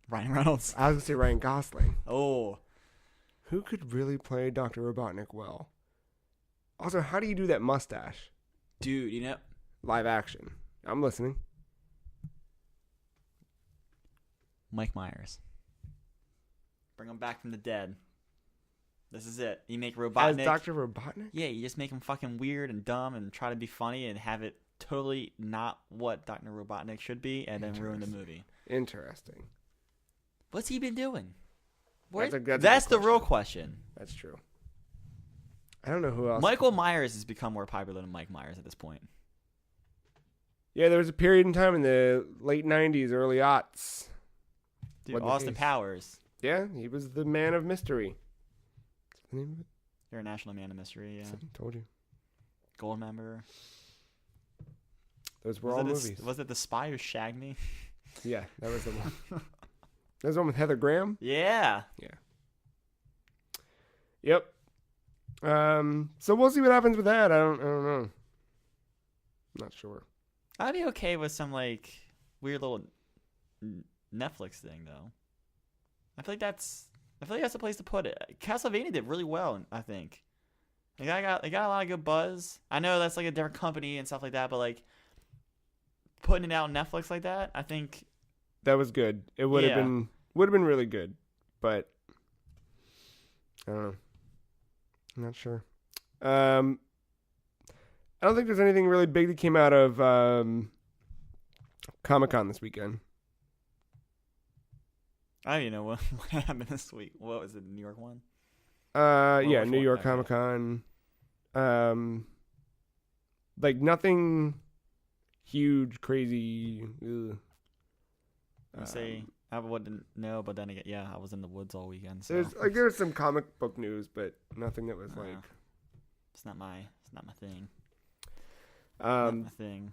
Ryan Reynolds. I was going to say Ryan Gosling. Oh. Who could really play Dr. Robotnik well? Also, how do you do that mustache? Dude, you know. Live action. I'm listening. Mike Myers. Bring him back from the dead. This is it. You make Robotnik. As Dr. Robotnik? Yeah, you just make him fucking weird and dumb and try to be funny and have it totally not what Dr. Robotnik should be and then ruin the movie. Interesting. What's he been doing? That's the real question. That's true. I don't know who else. Michael Myers has become more popular than Mike Myers at this point. Yeah, there was a period in time in the late 90s, early aughts. Dude, Austin Powers. Yeah, he was the man of mystery. What's the name of it? You're a national man of mystery, yeah. Told you. Goldmember. Those were all movies. Was it The Spy Who Shagged Me? Yeah, that was the one. That was the one with Heather Graham? Yeah. Yeah. Yep. So we'll see what happens with that. I don't know. Not sure. I'd be okay with some like weird little Netflix thing though. I feel like that's the place to put it. Castlevania did really well, I think. They got a lot of good buzz. I know that's like a different company and stuff like that, but like putting it out on Netflix like that, I think that was good. It would have been really good, but I don't know. I'm not sure. I don't think there's anything really big that came out of Comic-Con this weekend. I don't even know what happened this week. What was it, the New York one? Yeah, New York Comic-Con. Like nothing huge, crazy. I wouldn't know, but then again, yeah, I was in the woods all weekend. So. There's some comic book news, but nothing that was like. It's not my thing. Not my thing.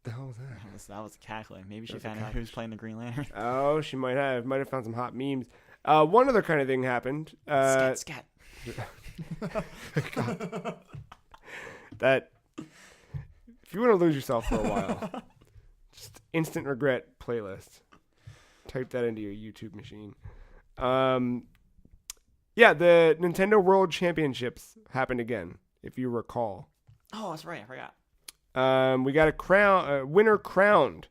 The hell was that? That was cackling. Maybe she found out who's playing the Green Lantern. Oh, she might have found some hot memes. One other kind of thing happened. Scat. God. That. If you want to lose yourself for a while, just instant regret playlist. Type that into your YouTube machine. Yeah, the Nintendo World Championships happened again, if you recall. Oh, that's right. I forgot. We got a winner crowned.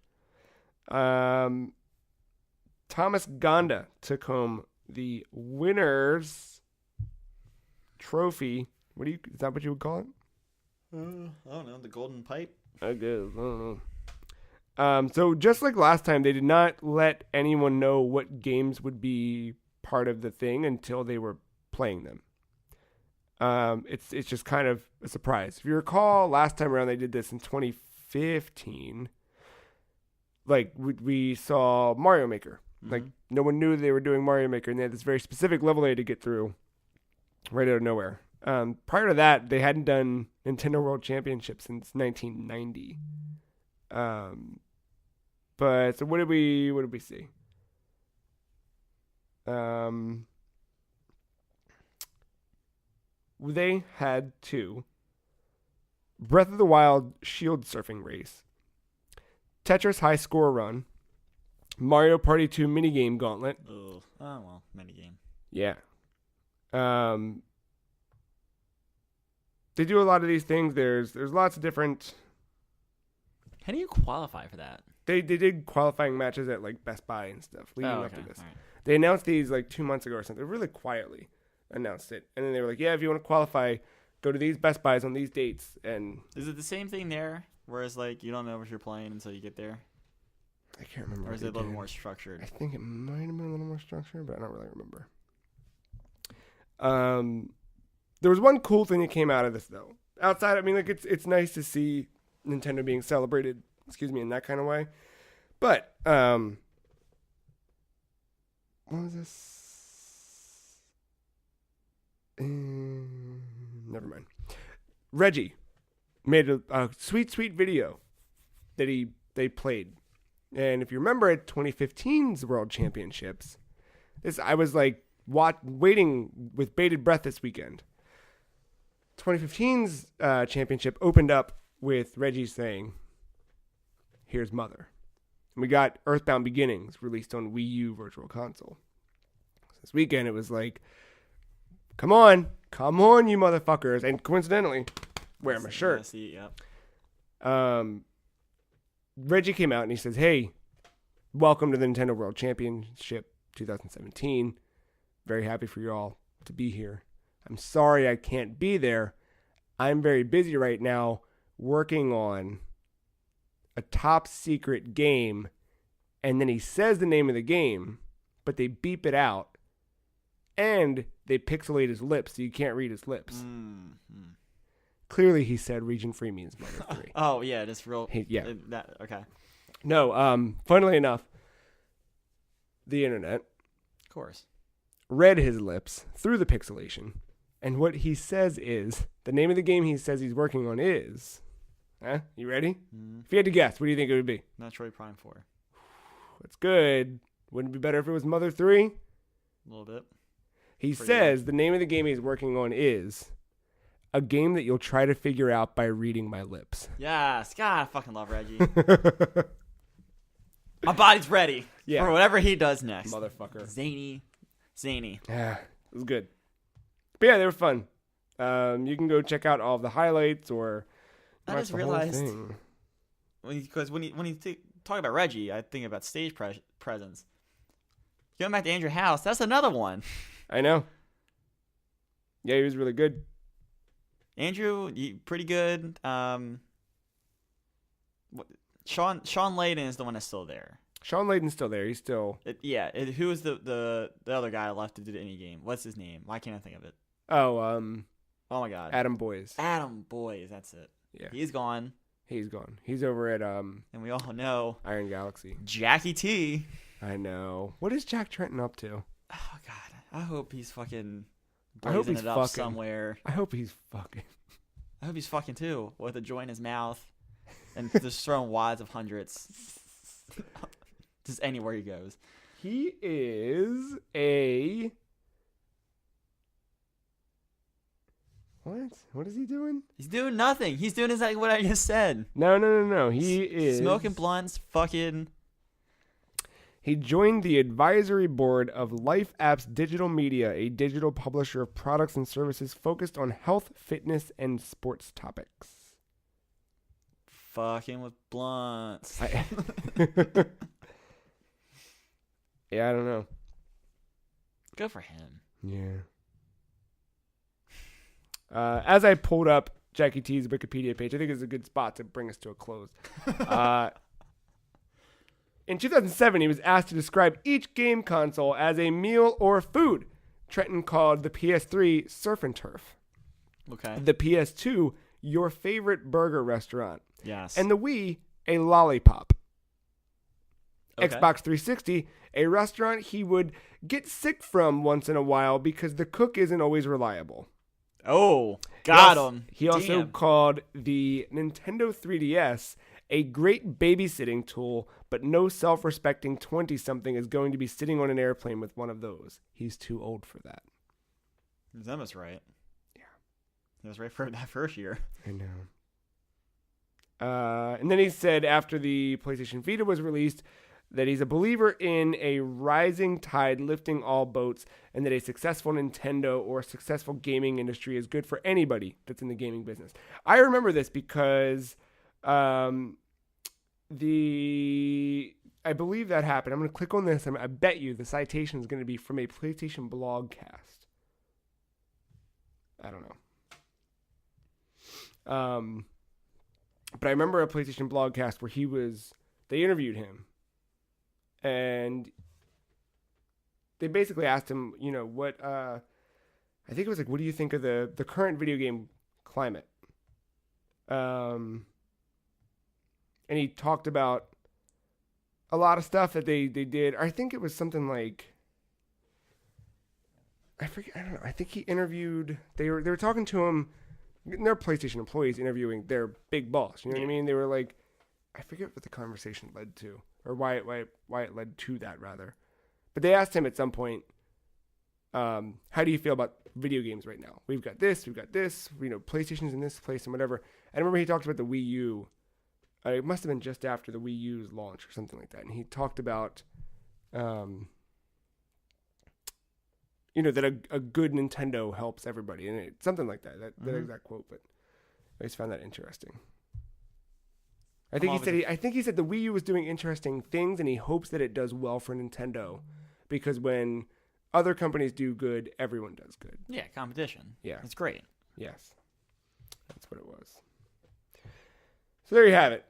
Thomas Gonda took home the winner's trophy. Is that what you would call it? I don't know. The golden pipe? I guess. I don't know. So just like last time, they did not let anyone know what games would be part of the thing until they were playing them. It's just kind of a surprise. If you recall, last time around they did this in 2015. Like we saw Mario Maker. Mm-hmm. Like no one knew they were doing Mario Maker, and they had this very specific level they had to get through, right out of nowhere. Prior to that, they hadn't done Nintendo World Championship since 1990. But so what did we see? They had two Breath of the Wild shield surfing race, Tetris high score run, Mario Party 2 minigame gauntlet. Oh well, minigame. Yeah. They do a lot of these things. There's lots of different. How do you qualify for that? They did qualifying matches at like Best Buy and stuff leading up to this. All right. They announced these like 2 months ago or something. They really quietly announced it, and then they were like, "Yeah, if you want to qualify, go to these Best Buys on these dates." And Is it the same thing there? Whereas like you don't know what you're playing until you get there, I can't remember. or is it a little more structured? I think it might have been a little more structured, but I don't really remember. There was one cool thing that came out of this though. Outside, I mean, like it's nice to see Nintendo being celebrated, in that kind of way. But what was this? Never mind. Reggie made a sweet video that they played, and if you remember at 2015's World Championships, I was like waiting with bated breath this weekend. 2015's championship opened up with Reggie saying, "Here's Mother." And we got Earthbound Beginnings released on Wii U Virtual Console. This weekend it was like, come on, you motherfuckers. And coincidentally, wearing my shirt. Yep. Reggie came out and he says, "Hey, welcome to the Nintendo World Championship 2017. Very happy for you all to be here. I'm sorry I can't be there. I'm very busy right now working on a top secret game." And then he says the name of the game, but they beep it out and they pixelate his lips so you can't read his lips. Mm-hmm. Clearly he said Region Free means Mother 3. Oh yeah, just real. Yeah. Okay. No, funnily enough, the internet Of course. read his lips through the pixelation, and what he says is, the name of the game he says he's working on is, you ready? Mm-hmm. If you had to guess, what do you think it would be? Metroid Prime 4. That's good. Wouldn't it be better if it was Mother 3? A little bit. He says the name of the game he's working on is a game that you'll try to figure out by reading my lips. Yes. God, I fucking love Reggie. My body's ready for whatever he does next. Motherfucker. Zany. Yeah, it was good. But yeah, they were fun. You can go check out all of the highlights or I watch just the whole realized thing. because when you talk about Reggie, I think about stage presence. Going back to Andrew House, that's another one. I know. Yeah, he was really good. Andrew, pretty good. Sean Layden is the one that's still there. Sean Layden's still there. He's still... Who was the other guy left to do the indie game? What's his name? Why can't I think of it? Oh my God. Adam Boyes. Adam Boyes, that's it. Yeah. He's gone. He's gone. He's over at And we all know Iron Galaxy. Jackie T. I know. What is Jack Trenton up to? Oh God. I hope he's fucking I hope blazing he's it up fucking somewhere. I hope he's fucking. I hope he's fucking too, with a joint in his mouth and just throwing wads of hundreds. Just anywhere he goes. He is a... What? What is he doing? He's doing nothing. He's doing exactly what I just said. No. He is... Smoking blunts, fucking... He joined the advisory board of Life Apps Digital Media, a digital publisher of products and services focused on health, fitness, and sports topics. Fucking with blunts. Yeah, I don't know. Good for him. Yeah. As I pulled up Jackie T's Wikipedia page, I think it's a good spot to bring us to a close. In 2007, he was asked to describe each game console as a meal or food. Trenton called the PS3 Surf and Turf. Okay. The PS2, your favorite burger restaurant. Yes. And the Wii, a lollipop. Okay. Xbox 360, a restaurant he would get sick from once in a while because the cook isn't always reliable. Oh, got him. He also Damn. called the Nintendo 3DS a great babysitting tool, but no self-respecting 20-something is going to be sitting on an airplane with one of those. He's too old for that. He's almost right. Yeah. He was right for that first year. I know. And then he said after the PlayStation Vita was released that he's a believer in a rising tide lifting all boats and that a successful Nintendo or successful gaming industry is good for anybody that's in the gaming business. I remember this because I believe that happened. I'm going to click on this. I bet you the citation is going to be from a PlayStation blogcast. I don't know. But I remember a PlayStation blogcast where they interviewed him. And they basically asked him, what, I think it was like, what do you think of the current video game climate? And he talked about a lot of stuff that they did. I think it was something like, I forget, I don't know. I think he interviewed, they were talking to him, they're PlayStation employees interviewing their big boss. You know what I mean? They were like, I forget what the conversation led to. Or why it led to that, rather. But they asked him at some point, how do you feel about video games right now? We've got this, PlayStation's in this place and whatever. I remember he talked about the Wii U. It must have been just after the Wii U's launch or something like that. And he talked about, that a good Nintendo helps everybody. And something like that, that exact quote. But I just found that interesting. I think he said the Wii U was doing interesting things, and he hopes that it does well for Nintendo, because when other companies do good, everyone does good. Yeah, competition. Yeah, it's great. Yes, that's what it was. So there you have it.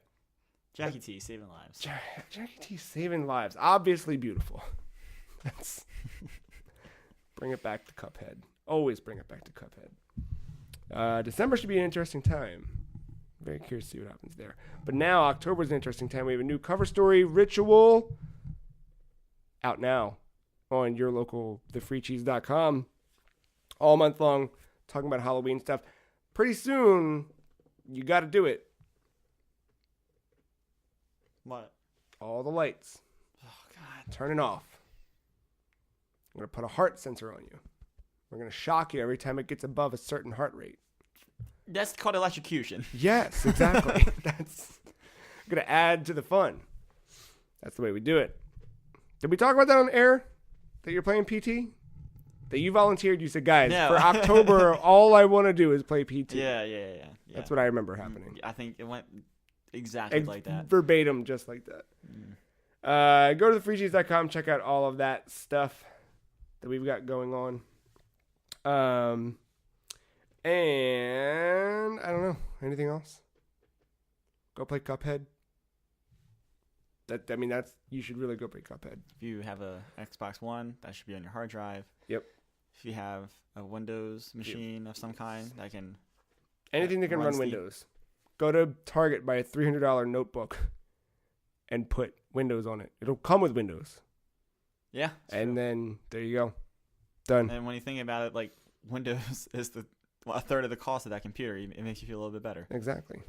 Jackie T saving lives. Jackie T saving lives. Obviously beautiful. That's bring it back to Cuphead. Always bring it back to Cuphead. December should be an interesting time. Very curious to see what happens there. But now, October is an interesting time. We have a new cover story, Ritual, out now on your local thefreecheese.com. All month long, talking about Halloween stuff. Pretty soon, you got to do it. What? All the lights. Oh, God. Turn it off. I'm going to put a heart sensor on you. We're going to shock you every time it gets above a certain heart rate. That's called electrocution. Yes, exactly. That's going to add to the fun. That's the way we do it. Did we talk about that on air? That you're playing PT? That you volunteered? You said, guys, no. For October, all I want to do is play PT. Yeah. That's what I remember happening. I think it went exactly like that. Verbatim, just like that. Go to thefreecheese.com. Check out all of that stuff that we've got going on. And I don't know. Anything else? Go play Cuphead. That's you should really go play Cuphead. If you have a Xbox One, that should be on your hard drive. Yep. If you have a Windows machine of some kind, that can anything that can run Windows. Go to Target, buy a $300 notebook, and put Windows on it. It'll come with Windows. Yeah. And then there you go. Done. And when you think about it, like Windows is a third of the cost of that computer. It makes you feel a little bit better. Exactly.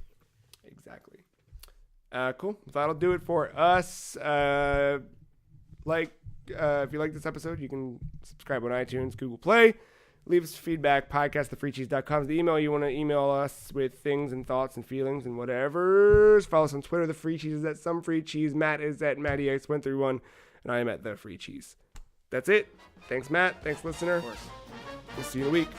Cool. That'll do it for us. If you like this episode, you can subscribe on iTunes, Google Play. Leave us feedback, podcast@thefreecheese.com is the email. You want to email us with things and thoughts and feelings and whatever. Follow us on Twitter. The Free Cheese is at Some Free Cheese. Matt is at MattyX131, and I am at The Free Cheese. That's it. Thanks, Matt. Thanks, listener. Of course. We'll see you in a week.